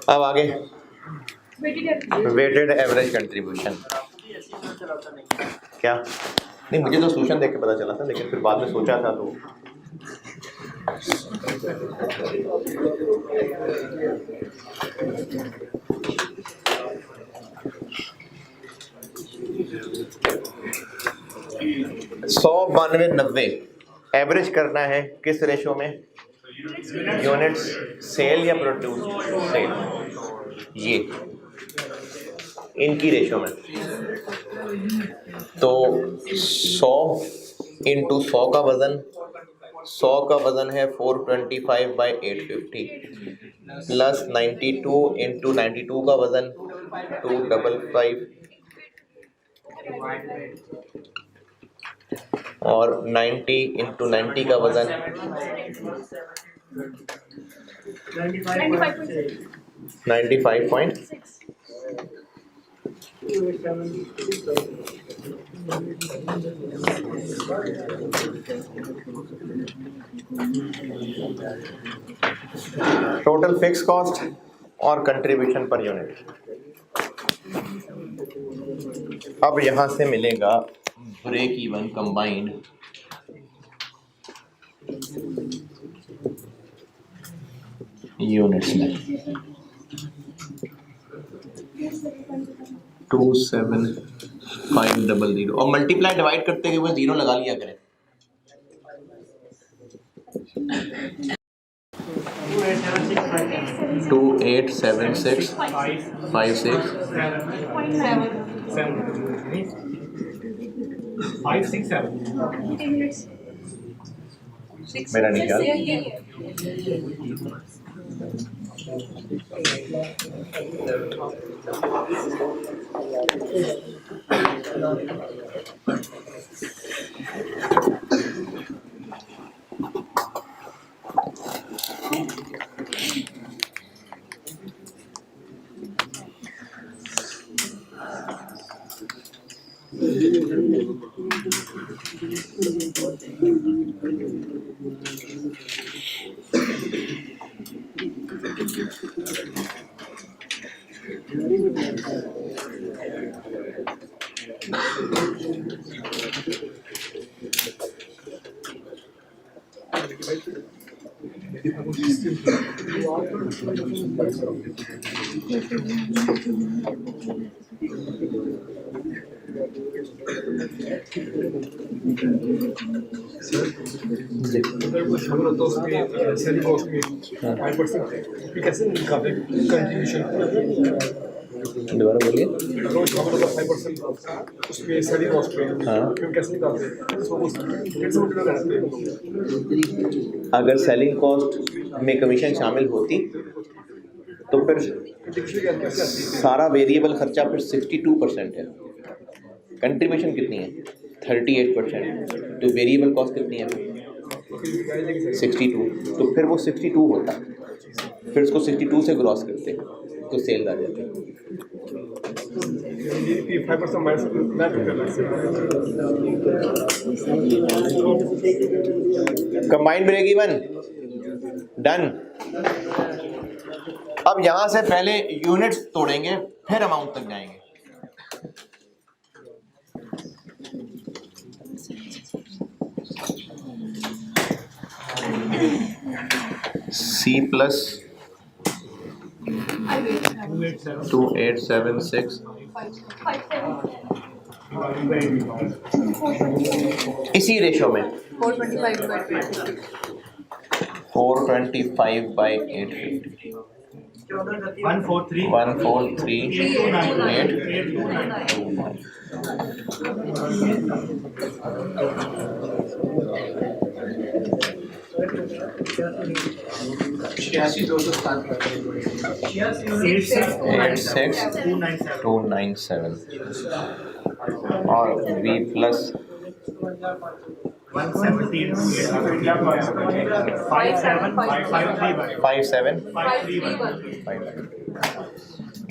अब आगे वेटेड एवरेज कंट्रीब्यूशन। क्या नहीं, मुझे तो सोल्यूशन देख के पता चला था, लेकिन फिर बाद में सोचा था तो सौ 92 90 एवरेज करना है किस रेशो में? यूनिट्स सेल या प्रोड्यूस सेल, ये इनकी रेशो में। तो 100 इंटू 100 का वजन, 100 का वजन है 425/850 प्लस 92 इंटू 92 का वजन 255 और 90 इंटू 90 का वजन 95.6। टोटल फिक्स कॉस्ट और कंट्रीब्यूशन पर यूनिट। अब यहां से मिलेगा ब्रेक इवन कंबाइंड यूनिट्स में 27500 और मल्टीप्लाई डिवाइड करते हुए जीरो लगा लिया करें। टू 87656 मेरा नहीं ख्याल। दोबारा बोलिए। उसमें सेलिंग कॉस्ट पे कैसे निकालते हैं? अगर सेलिंग कॉस्ट में कमीशन शामिल होती तो फिर सारा वेरिएबल खर्चा फिर 62% है। कंट्रीब्यूशन कितनी है? 38%। तो वेरिएबल कॉस्ट कितनी है? 62। तो फिर वो 62 होता, फिर उसको 62 से ग्रॉस करते तो सेल आ जाते। Combined break even done. अब यहां से पहले यूनिट्स तोड़ेंगे फिर अमाउंट तक जाएंगे। C प्लस 2876 इसी रेशो में 425 by 850 86297 और V प्लस 57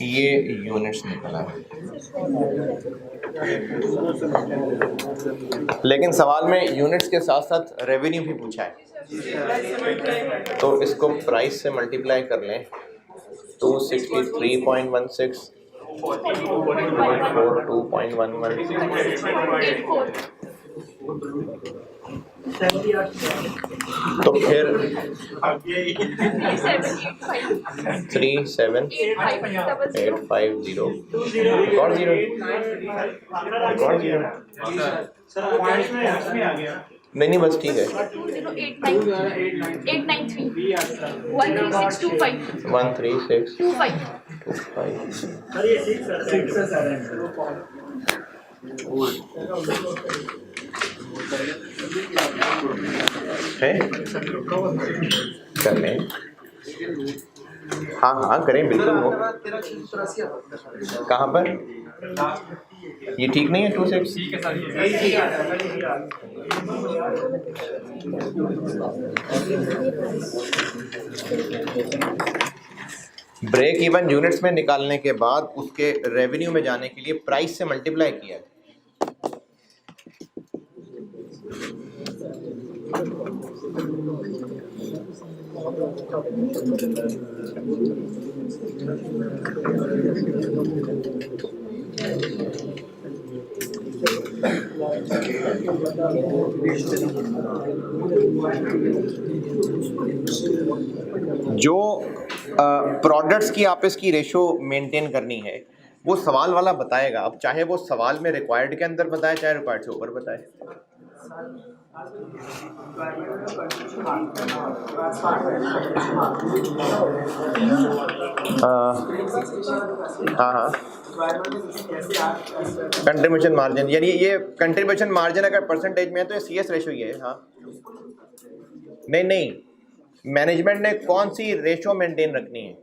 ये यूनिट्स निकला है। लेकिन सवाल में यूनिट्स के साथ साथ रेवेन्यू भी पूछा है, तो इसको प्राइस से मल्टीप्लाई कर लें। 263.16 42.11 तो फिर 37850 रिकॉर्ड जीरो नहीं बस ठीक है। 13625 है कर लें। हाँ करें बिल्कुल। वो कहाँ पर ये ठीक नहीं है? 26 ब्रेक इवन यूनिट्स में निकालने के बाद उसके रेवेन्यू में जाने के लिए प्राइस से मल्टीप्लाई किया है। जो प्रोडक्ट्स की आप इसकी रेशो मेंटेन करनी है वो सवाल वाला बताएगा। अब चाहे वो सवाल में रिक्वायर्ड के अंदर बताए चाहे रिक्वायर्ड से ऊपर बताए। हाँ, कंट्रीब्यूशन मार्जिन, यानी ये कंट्रीब्यूशन मार्जिन अगर परसेंटेज में है तो ये CS रेशो ही है। हाँ, नहीं, मैनेजमेंट ने कौन सी रेशो मेंटेन रखनी है?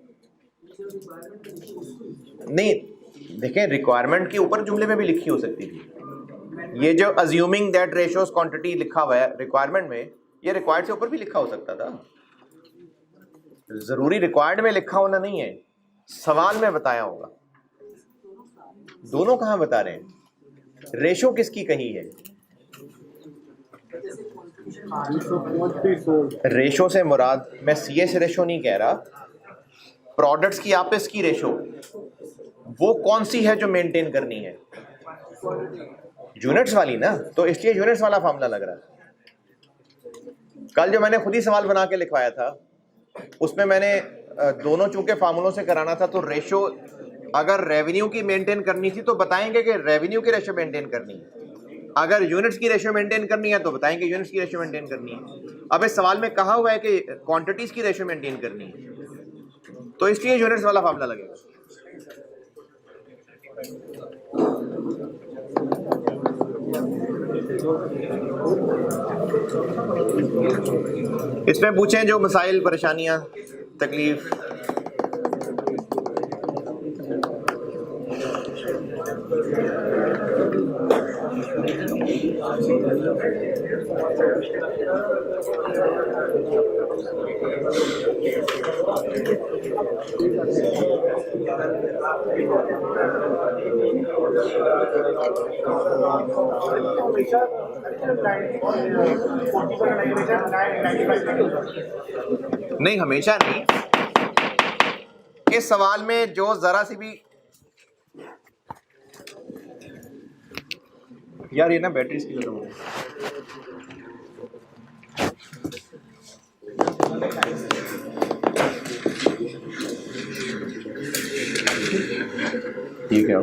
नहीं, देखें, रिक्वायरमेंट के ऊपर जुमले में भी लिखी हो सकती थी। ये जो अज्यूमिंग दैट रेशोज क्वांटिटी लिखा हुआ है रिक्वायरमेंट में, ये रिक्वायर्ड से ऊपर भी लिखा हो सकता था। जरूरी रिक्वायर्ड में लिखा होना नहीं है, सवाल में बताया होगा। दोनों कहाँ बता रहे हैं? रेशो किसकी कही है? रेशो से मुराद, मैं CS रेशो नहीं कह रहा, प्रोडक्ट्स की आपस की रेशो वो कौन सी है जो मेंटेन करनी है? यूनिट्स वाली ना, तो इसलिए यूनिट्स वाला फार्मूला लग रहा है। कल जो मैंने खुद ही सवाल बना के लिखवाया था उसमें मैंने दोनों चूंकि फार्मूलों से कराना था, तो रेशो अगर रेवेन्यू की मेंटेन करनी थी तो बताएंगे कि रेवेन्यू की रेशो मेंटेन करनी है, अगर यूनिट्स की रेशो मेंटेन करनी है तो बताएंगे यूनिट्स की रेशो मेंटेन करनी है। अब इस सवाल में कहा हुआ है कि क्वांटिटीज की रेशो मेंटेन करनी है, तो इसलिए यूनिट्स वाला फार्मूला लगेगा। इसमें पूछें जो मसाइल, परेशानियां, तकलीफ। नहीं, हमेशा नहीं। इस सवाल में जो जरा सी भी, यार ये ना बैटरी इसकी खत्म हो गई। ठीक है,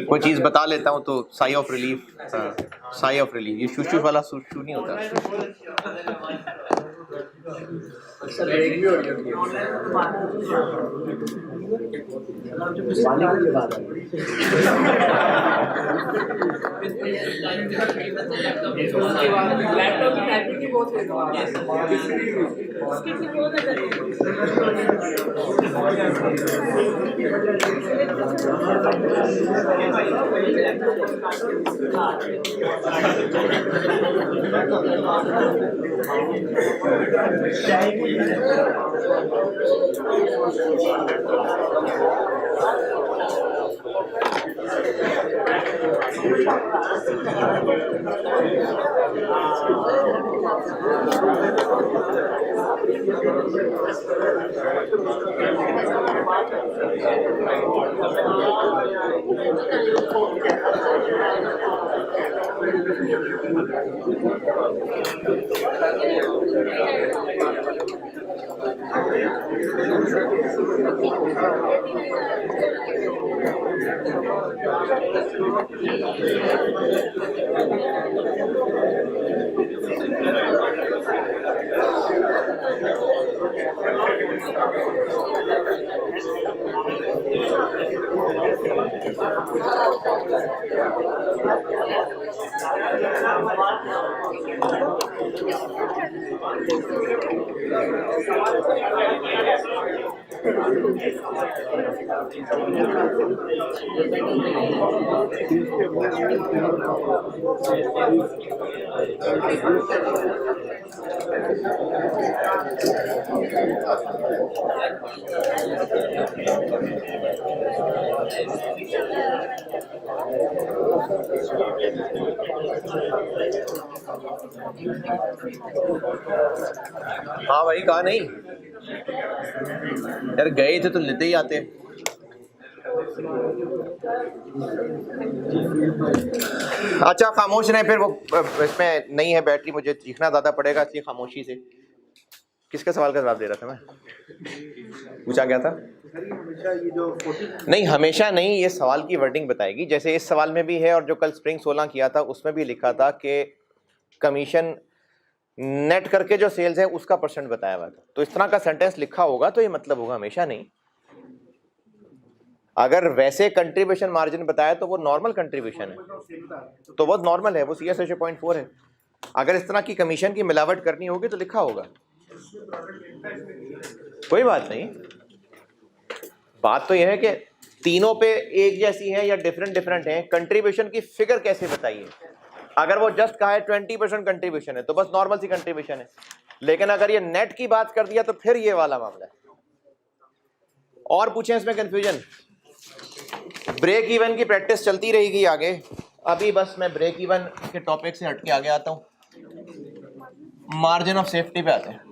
कोई चीज बता लेता हूँ तो sigh of relief. Sigh of relief, ये शू वाला शू नहीं होता। हाँ भाई, कहा नहीं यार, गए थे तो लेते ही आते। अच्छा खामोश रहे फिर, वो इसमें नहीं है बैटरी, मुझे सीखना ज़्यादा पड़ेगा, इसलिए खामोशी से। किसके सवाल का जवाब दे रहा था मैं? पूछा क्या था? नहीं, हमेशा नहीं, ये सवाल की वर्डिंग बताएगी। जैसे इस सवाल में भी है, और जो कल स्प्रिंग 16 किया था उसमें भी लिखा था कि कमीशन नेट करके जो सेल्स है उसका परसेंट बताया हुआ था। तो इस तरह का सेंटेंस लिखा होगा तो ये मतलब होगा, हमेशा नहीं। अगर वैसे कंट्रीब्यूशन मार्जिन बताया तो वो नॉर्मल कंट्रीब्यूशन है, तो बहुत नॉर्मल है, वो CS रेशियो 0.4 है। अगर इस तरह की कमीशन की मिलावट करनी होगी तो लिखा होगा, कोई बात नहीं। बात तो यह है कि तीनों पे एक जैसी है या डिफरेंट डिफरेंट है। कंट्रीब्यूशन की फिगर कैसे बताइए? अगर वो जस्ट कहा है 20% कंट्रीब्यूशन है तो बस नॉर्मल सी कंट्रीब्यूशन है, लेकिन अगर ये नेट की बात कर दिया तो फिर ये वाला मामला है। और पूछें इसमें कंफ्यूजन? ब्रेक इवन की प्रैक्टिस चलती रहेगी आगे। अभी बस मैं ब्रेक इवन के टॉपिक से हटके आगे आता हूँ, मार्जिन ऑफ सेफ्टी पे आते हैं।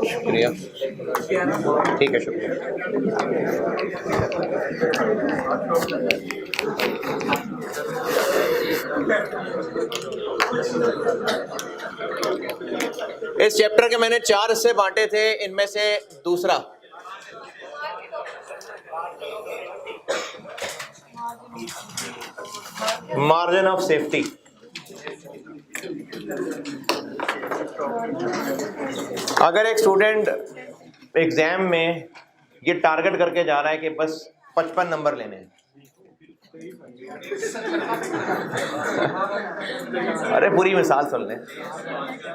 शुक्रिया, ठीक है, शुक्रिया। इस चैप्टर के मैंने 4 हिस्से बांटे थे, इनमें से दूसरा मार्जिन ऑफ सेफ्टी। अगर एक स्टूडेंट एग्जाम में ये टारगेट करके जा रहा है कि बस 55 नंबर लेने हैं, अरे पूरी मिसाल सुन लें,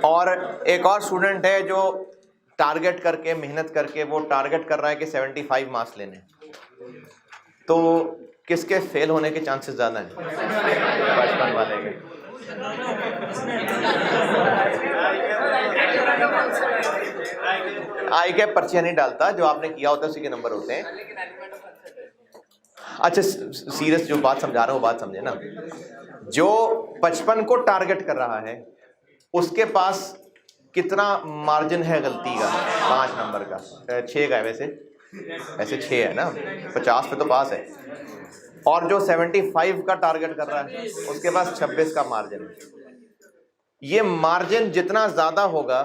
और एक और स्टूडेंट है जो टारगेट करके मेहनत करके वो टारगेट कर रहा है कि 75 मार्क्स लेने हैं, तो किसके फेल होने के चांसेस ज़्यादा हैं? 55 वाले के। आई के पर्चियाँ नहीं डालता, जो आपने किया होता है उसी के नंबर होते हैं। अच्छा सीरियस जो बात समझा रहा हूँ बात समझे ना। जो 55 को टारगेट कर रहा है उसके पास कितना मार्जिन है गलती का? 5 नंबर का, 6 का है वैसे 6 है ना, 50 पे तो पास है। और जो 75 का टारगेट कर रहा है उसके पास 26 का मार्जिन है। ये मार्जिन जितना ज्यादा होगा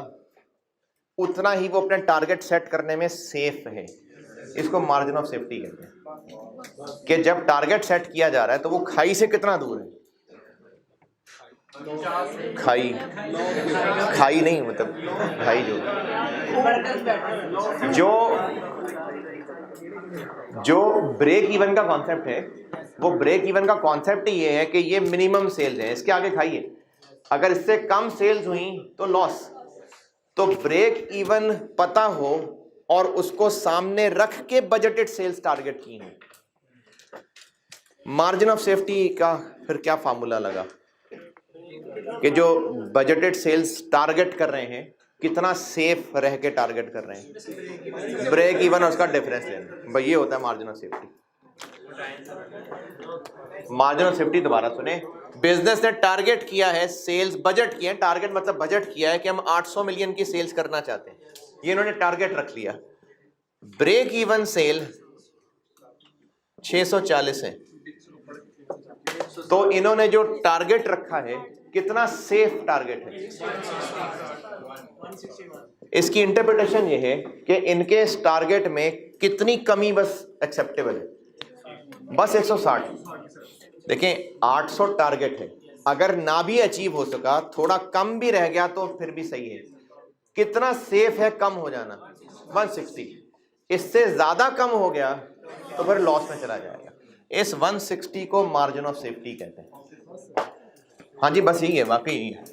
उतना ही वो अपने टारगेट सेट करने में सेफ है। इसको मार्जिन ऑफ सेफ्टी कहते हैं कि जब टारगेट सेट किया जा रहा है तो वो खाई से कितना दूर है। खाई नहीं, मतलब खाई जो ब्रेक इवन का कॉन्सेप्ट है, वो ब्रेक इवन का कॉन्सेप्ट ही ये है कि ये मिनिमम सेल्स है, इसके आगे खाइए। अगर इससे कम सेल्स हुई तो लॉस। तो ब्रेक इवन पता हो और उसको सामने रख के बजटेड सेल्स टारगेट की हो। मार्जिन ऑफ सेफ्टी का फिर क्या फार्मूला लगा? कि जो बजटेड सेल्स टारगेट कर रहे हैं कितना सेफ रह के टारगेट कर रहे हैं, ब्रेक इवन और उसका डिफरेंस लेना, भाई ये होता है margin of safety. Margin of safety दोबारा सुने, बिजनेस ने टारगेट किया है सेल्स, बजट किया है, टारगेट मतलब बजट किया है कि हम 800 मिलियन की सेल्स करना चाहते हैं, ये इन्होंने टारगेट रख लिया। ब्रेक इवन सेल 640 है, तो इन्होंने जो टारगेट रखा है कितना सेफ टारगेट है, इसकी इंटरप्रिटेशन ये है कि इनके इस टारगेट में कितनी कमी बस एक्सेप्टेबल है, बस 160। देखें 800 टारगेट है, अगर ना भी अचीव हो सका, थोड़ा कम भी रह गया तो फिर भी सही है। कितना सेफ है कम हो जाना, 160। इससे ज्यादा कम हो गया तो फिर लॉस में चला जाएगा। इस 160 को मार्जिन ऑफ सेफ्टी कहते हैं। हाँ जी, बस यही है, वाकई यही है।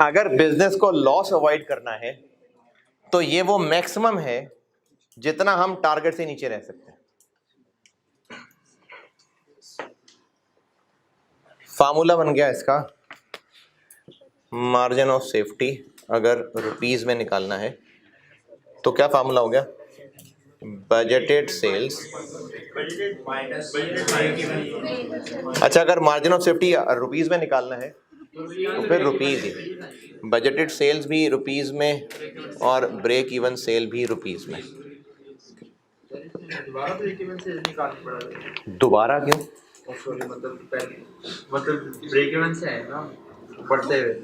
अगर बिजनेस को लॉस अवॉइड करना है तो ये वो मैक्सिमम है जितना हम टारगेट से नीचे रह सकते हैं। फार्मूला बन गया इसका, मार्जिन ऑफ सेफ्टी अगर रुपीस में निकालना है तो क्या फार्मूला हो गया, बजटेड सेल्स। अच्छा, अगर मार्जिन ऑफ सेफ्टी रुपीस में निकालना है तो फिर रुपीस ही, बजटेड सेल्स भी रुपीस में और ब्रेक इवन सेल भी रुपीस में। दोबारा ब्रेक इवन सेल निकालनी पड़ेगी। दोबारा क्यों? मतलब ब्रेक इवन से है ना बढ़ते हुए,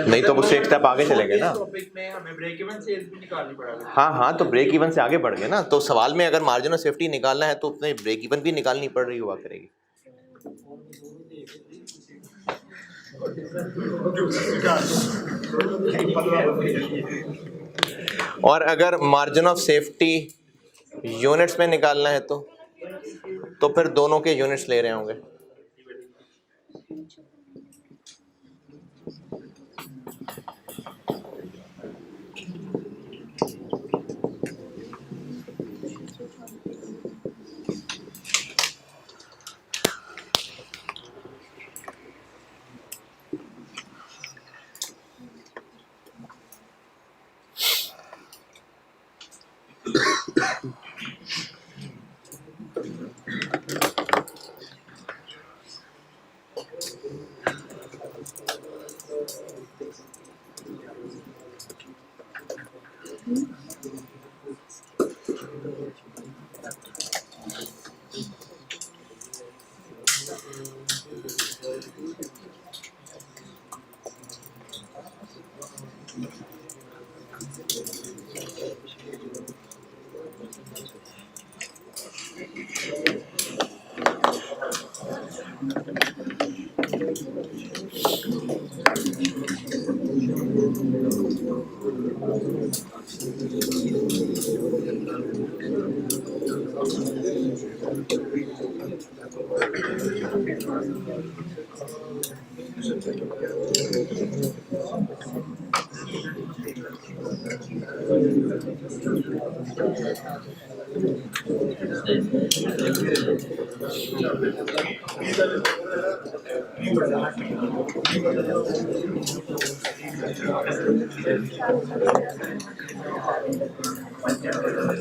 नहीं तो उससे एक स्टेप आगे चले गए ना। टॉपिक में हमें ब्रेक इवन सेल भी निकालनी पड़ेगी। हाँ, तो ब्रेक इवन से आगे बढ़ गए ना, तो सवाल में अगर मार्जिन ऑफ सेफ्टी निकालना है तो उसमें ब्रेक इवन भी निकालनी पड़ रही हुआ करेगी। और अगर मार्जिन ऑफ सेफ्टी यूनिट्स में निकालना है तो फिर दोनों के यूनिट्स ले रहे होंगे।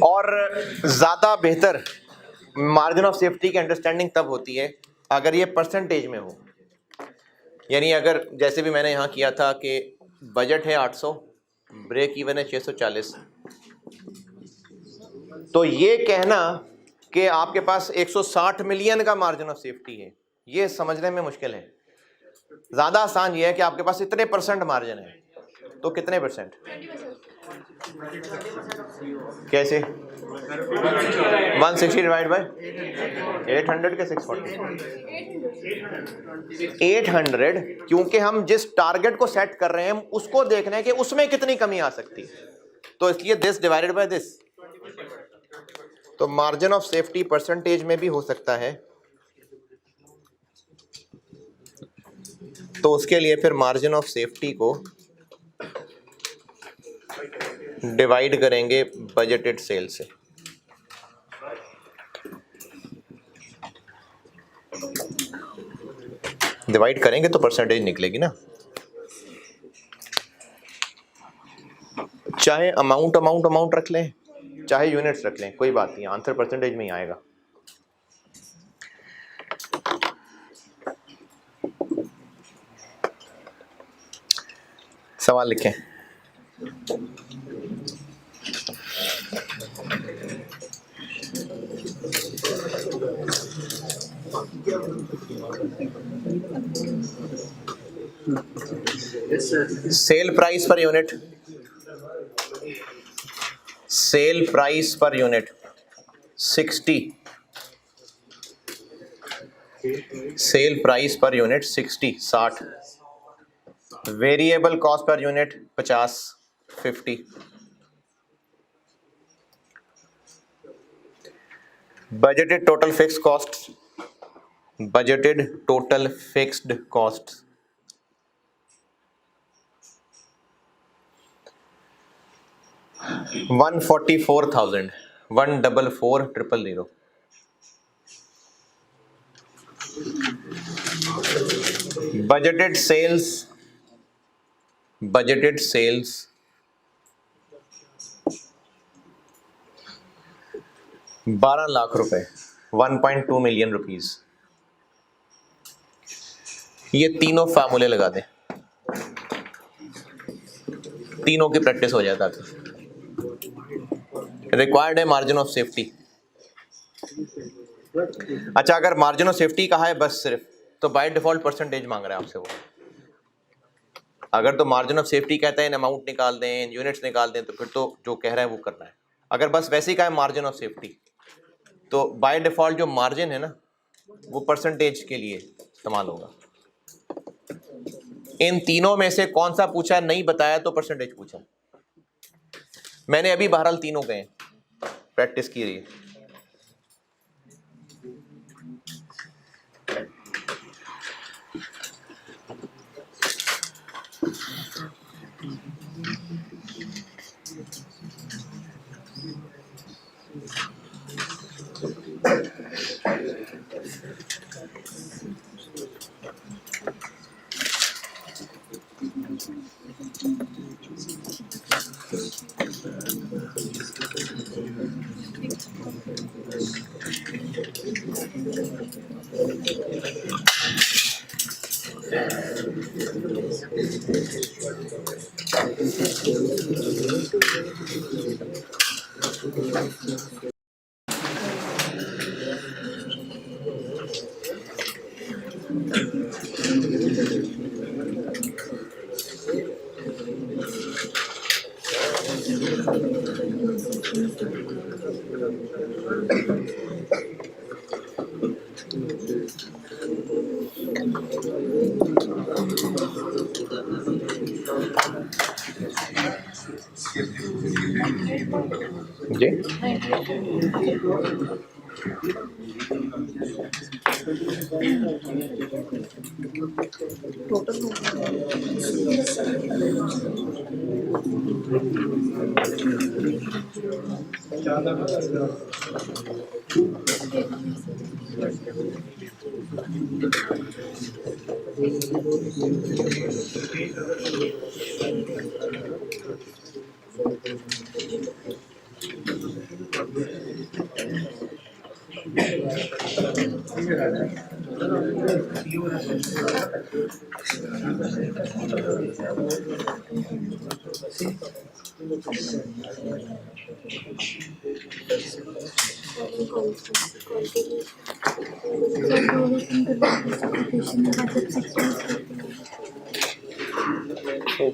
और ज्यादा बेहतर मार्जिन ऑफ सेफ्टी की अंडरस्टैंडिंग तब होती है अगर ये परसेंटेज में हो। यानी अगर जैसे भी मैंने यहाँ किया था कि बजट है 800, ब्रेक इवन है 640, तो ये कहना कि आपके पास 160 मिलियन का मार्जिन ऑफ सेफ्टी है, ये समझने में मुश्किल है। ज्यादा आसान ये है कि आपके पास इतने परसेंट मार्जिन है, तो कितने परसेंट? कैसे? 160 डिवाइड बाय 800 के 640? 800, क्योंकि हम जिस टारगेट को सेट कर रहे हैं उसको देख रहे हैं कि उसमें कितनी कमी आ सकती है, तो इसलिए दिस डिवाइडेड बाय दिस। तो मार्जिन ऑफ सेफ्टी परसेंटेज में भी हो सकता है, तो उसके लिए फिर मार्जिन ऑफ सेफ्टी को डिवाइड करेंगे बजटेड सेल से। डिवाइड करेंगे तो परसेंटेज निकलेगी ना, चाहे अमाउंट रख लें, चाहे यूनिट्स रख लें, कोई बात नहीं, आंसर परसेंटेज में ही आएगा। सवाल लिखें। Sale price per unit, sale price per unit 60, sale price per unit 60, variable cost per unit 50, budgeted total fixed cost, budgeted total fixed cost 144,000, 144,000। Budgeted sales, budgeted sales 12 lakh रुपए, 1.2 मिलियन रुपीज। ये तीनों फार्मूले लगा दें, तीनों की प्रैक्टिस हो जाए ताकि रिक्वायर्ड है मार्जिन ऑफ सेफ्टी। अच्छा, अगर मार्जिन ऑफ सेफ्टी कहा है बस सिर्फ, तो बाय डिफॉल्ट परसेंटेज मांग रहा है आपसे वो। अगर तो मार्जिन ऑफ सेफ्टी कहता है इन अमाउंट निकाल दें, इन यूनिट्स निकाल दें, तो फिर तो जो कह रहा है वो करना है। अगर बस वैसे ही कहा है मार्जिन ऑफ सेफ्टी, तो बाय डिफॉल्ट जो मार्जिन है ना वो परसेंटेज के लिए इस्तेमाल होगा। इन तीनों में से कौन सा पूछा नहीं बताया तो परसेंटेज पूछा। मैंने अभी बहरहाल तीनों गए प्रैक्टिस की रही है। जी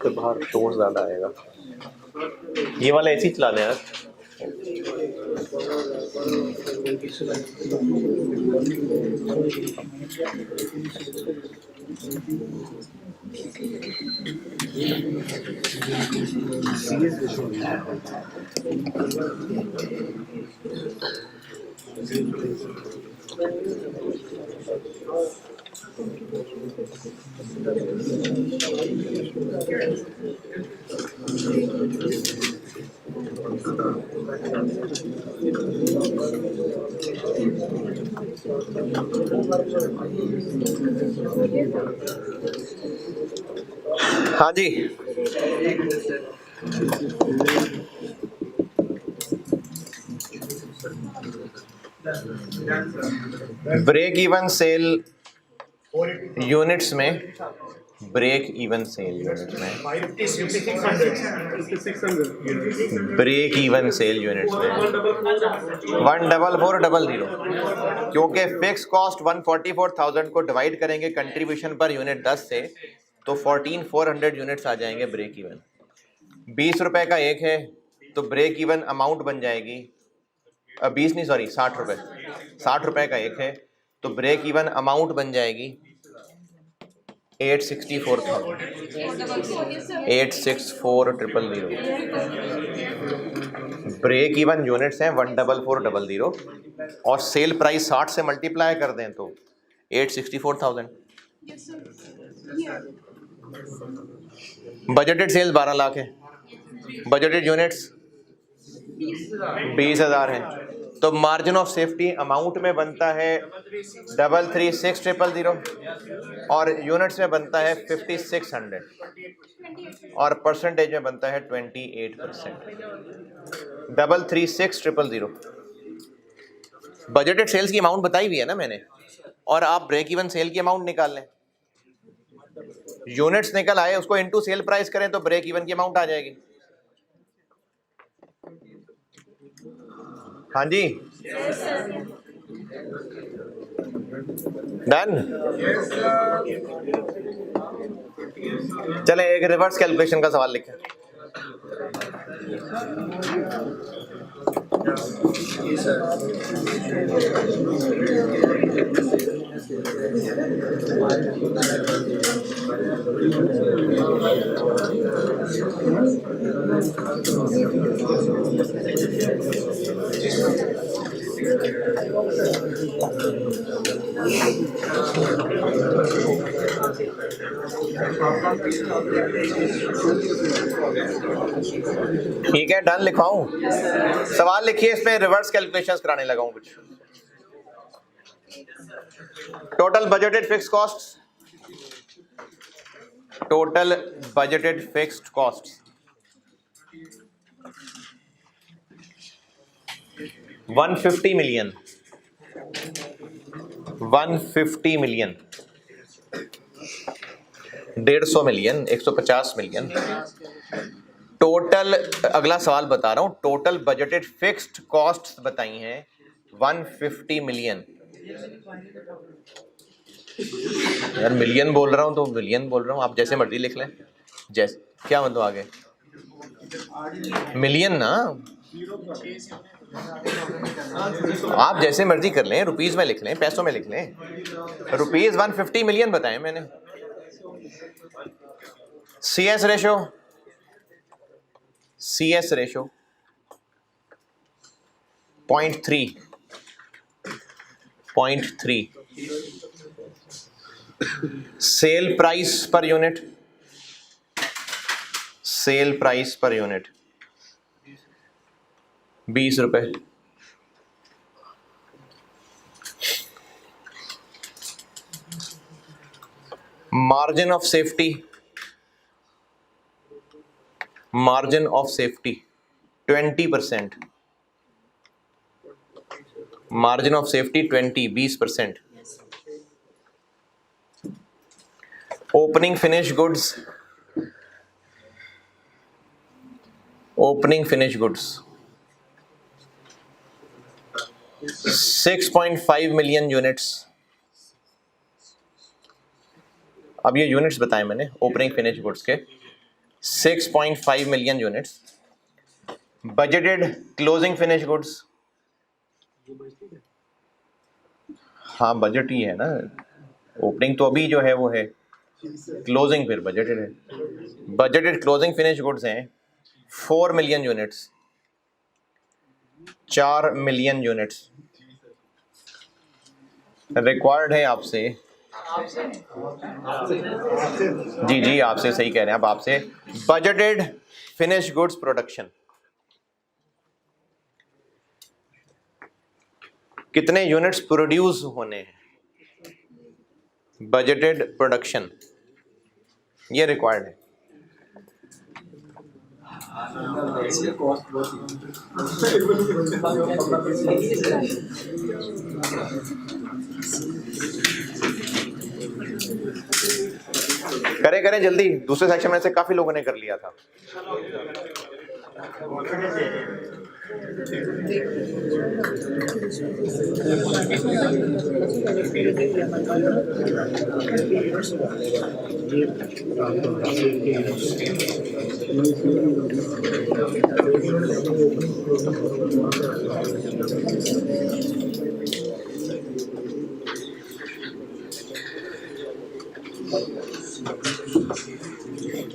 के बाहर शोर ज़्यादा आएगा। ये वाला ऐसे ही चला लें यार। हाँ जी, ब्रेक इवन सेल यूनिट्स में, ब्रेक इवन सेल यूनिट्स में, 5600 ब्रेक इवन सेल यूनिट्स में 14400, क्योंकि फिक्स कॉस्ट 144,000 को डिवाइड करेंगे कंट्रीब्यूशन पर यूनिट 10 से, तो 14400 यूनिट्स आ जाएंगे ब्रेक इवन। 20 रुपए का एक है तो ब्रेक इवन अमाउंट बन जाएगी 20 नहीं सॉरी 60 रुपए, 60 रुपए का एक है तो ब्रेक इवन अमाउंट बन जाएगी 864,000। ब्रेक इवन यूनिट्स हैं 14400 और सेल प्राइस 60 से मल्टीप्लाई कर दें तो 864,000। बजटेड सेल्स 12 लाख है, बजटेड यूनिट्स 20,000 है, तो मार्जिन ऑफ सेफ्टी अमाउंट में बनता है 336,000 और यूनिट्स में बनता है 5600 और परसेंटेज में बनता है 28%। 336,000 बजटेड सेल्स की अमाउंट बताई हुई है ना मैंने, और आप ब्रेक इवन सेल की अमाउंट निकाल लें, यूनिट्स निकल आए उसको इनटू सेल प्राइस करें तो ब्रेक इवन की अमाउंट आ जाएगी। हाँ जी, डन। चले एक रिवर्स कैलकुलेशन का सवाल लिखें। ठीक है, डन लिखवाऊं? सवाल लिखिए, इसमें रिवर्स कैलकुलेशंस कराने लगा हूं कुछ। Total budgeted fix cost, total budgeted fixed cost 150 million, 150 million, 150 million, 150 million total. अगला सवाल बता रहा हूं, टोटल बजटेड फिक्स्ड कॉस्ट बताई हैं 150 मिलियन। यार मिलियन बोल रहा हूं तो मिलियन बोल रहा हूं, आप जैसे मर्जी लिख लें। जैसे क्या मतलब आगे मिलियन ना, आप जैसे मर्जी कर लें, रुपीस में लिख लें, पैसों में लिख लें। रुपीस 150 मिलियन बताए मैंने। CS ratio, CS ratio 0.3, cell price per unit, sale price per unit 20 रुपए। Margin of safety, margin of safety 20%, margin of safety 20%। Opening finish goods, opening finish goods 6.5 million units. अब ये units बताए मैंने opening finish goods के, 6.5 million units. Budgeted closing finished goods, हाँ budget ही है ना, opening तो अभी जो है वो है, क्लोजिंग फिर बजटेड है. बजटेड क्लोजिंग फिनिश गुड्स हैं 4 million units, 4 million units. Required है आपसे, जी जी आपसे, सही कह रहे हैं आप, आपसे बजटेड फिनिश गुड्स प्रोडक्शन कितने यूनिट्स प्रोड्यूस होने हैं, बजटेड प्रोडक्शन, ये रिक्वायर्ड है. करें करें जल्दी, दूसरे सेक्शन में से काफी लोगों ने कर लिया था.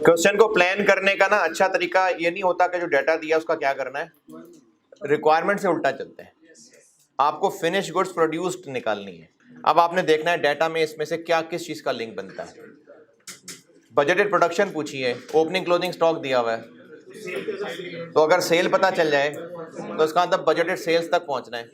क्वेश्चन को प्लान करने का ना अच्छा तरीका ये नहीं होता कि जो डाटा दिया उसका क्या करना है, रिक्वायरमेंट से उल्टा चलते हैं. आपको फिनिश गुड्स प्रोड्यूस्ड निकालनी है. अब आपने देखना है डाटा में इसमें से क्या किस चीज का लिंक बनता है. बजटेड प्रोडक्शन पूछी है, ओपनिंग क्लोजिंग स्टॉक दिया हुआ है, तो अगर सेल पता चल जाए तो इसका मतलब बजटेड सेल्स तक पहुंचना है.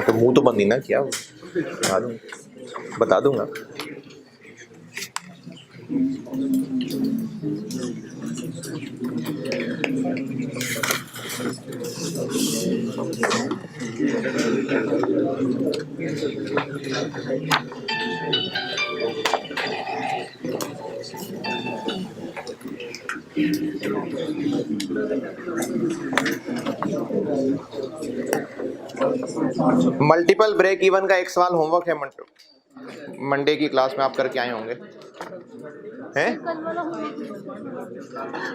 तो मुंह तो बंद ही ना किया, बता दूंगा. मल्टीपल ब्रेक इवन का एक सवाल होमवर्क है मंडे की क्लास में, आप करके आए होंगे हैं,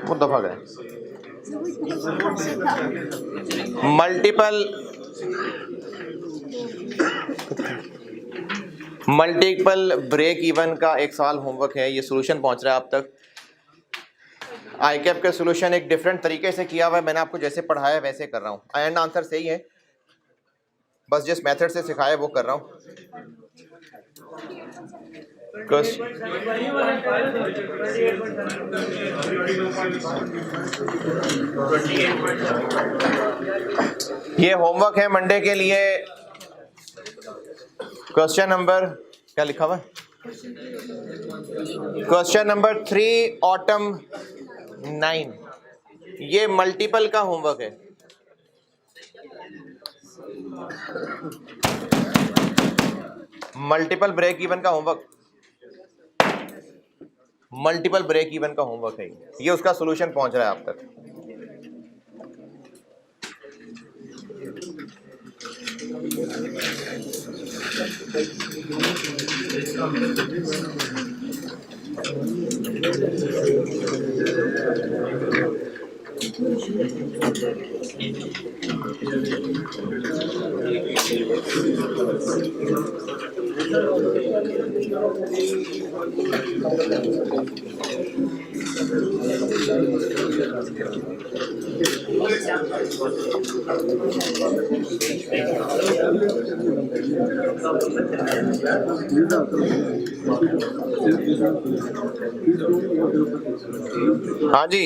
वो दफा गए. मल्टीपल ब्रेक इवन का एक सवाल होमवर्क है, ये सॉल्यूशन पहुंच रहा है आप तक. आईकैप का सॉल्यूशन एक डिफरेंट तरीके से किया हुआ है, मैंने आपको जैसे पढ़ाया वैसे कर रहा हूँ. एंड आंसर सही है, बस जिस मेथड से सिखाया वो कर रहा हूँ. ये होमवर्क है मंडे के लिए. क्वेश्चन नंबर क्या लिखा हुआ है, क्वेश्चन नंबर 3 ऑटम 9, ये मल्टीपल का होमवर्क है. मल्टीपल ब्रेक इवन का होमवर्क, मल्टीपल ब्रेक इवन का होमवर्क है ये, उसका सॉल्यूशन पहुंच रहा है आप तक. हाँ जी,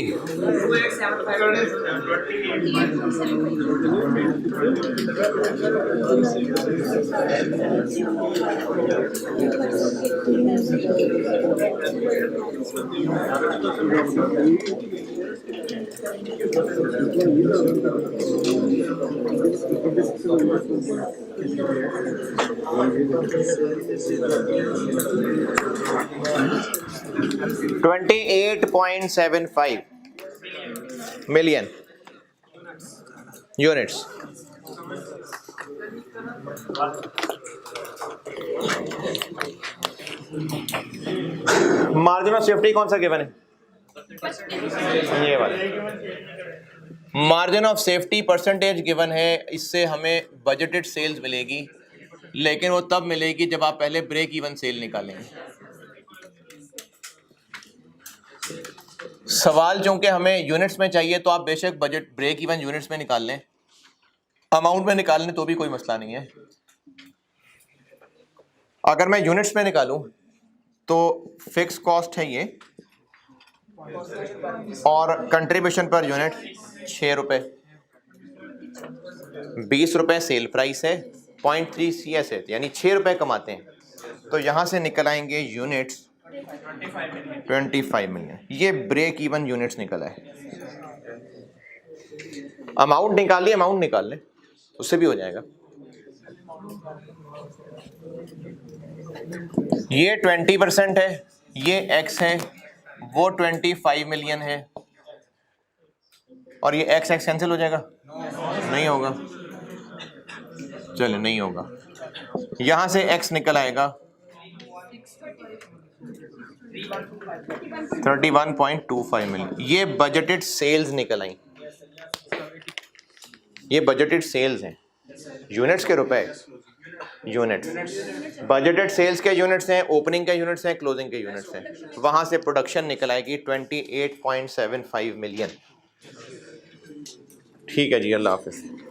28.75 million units. Margin of safety कौन सा गिवन है? ये वाला margin of safety percentage given है। इससे हमें बजटेड सेल्स मिलेगी, लेकिन वो तब मिलेगी जब आप पहले ब्रेक इवन सेल निकालेंगे। सवाल चूंकि हमें यूनिट्स में चाहिए तो आप बेशक बजट ब्रेक इवन यूनिट्स में निकाल लें, अमाउंट में निकाल लें तो भी कोई मसला नहीं है। अगर मैं यूनिट्स में निकालूं तो फिक्स कॉस्ट है ये, और कंट्रीब्यूशन पर यूनिट 6 रुपए, 20 रुपए सेल प्राइस है, 0.3 CS है, यानी 6 रुपए कमाते हैं। तो यहां से निकल आएंगे यूनिट्स 25 मिलियन। ये ब्रेक इवन यूनिट्स निकला है। अमाउंट निकाल लिया, अमाउंट निकाल ले, उससे भी हो जाएगा। ये 20% है, ये x है, वो 25 मिलियन है, और ये x कैंसिल हो जाएगा? नहीं होगा, चलो नहीं होगा। यहां से x निकल आएगा 31.25 मिलियन। ये बजटेड सेल्स निकल आई, ये बजटेड सेल्स हैं, यूनिट्स के रुपए, यूनिट्स बजटेड सेल्स के यूनिट्स हैं, ओपनिंग के यूनिट्स हैं, क्लोजिंग के यूनिट्स हैं। वहां से प्रोडक्शन निकल आएगी 28.75 मिलियन। ठीक है जी, अल्लाह हाफिज।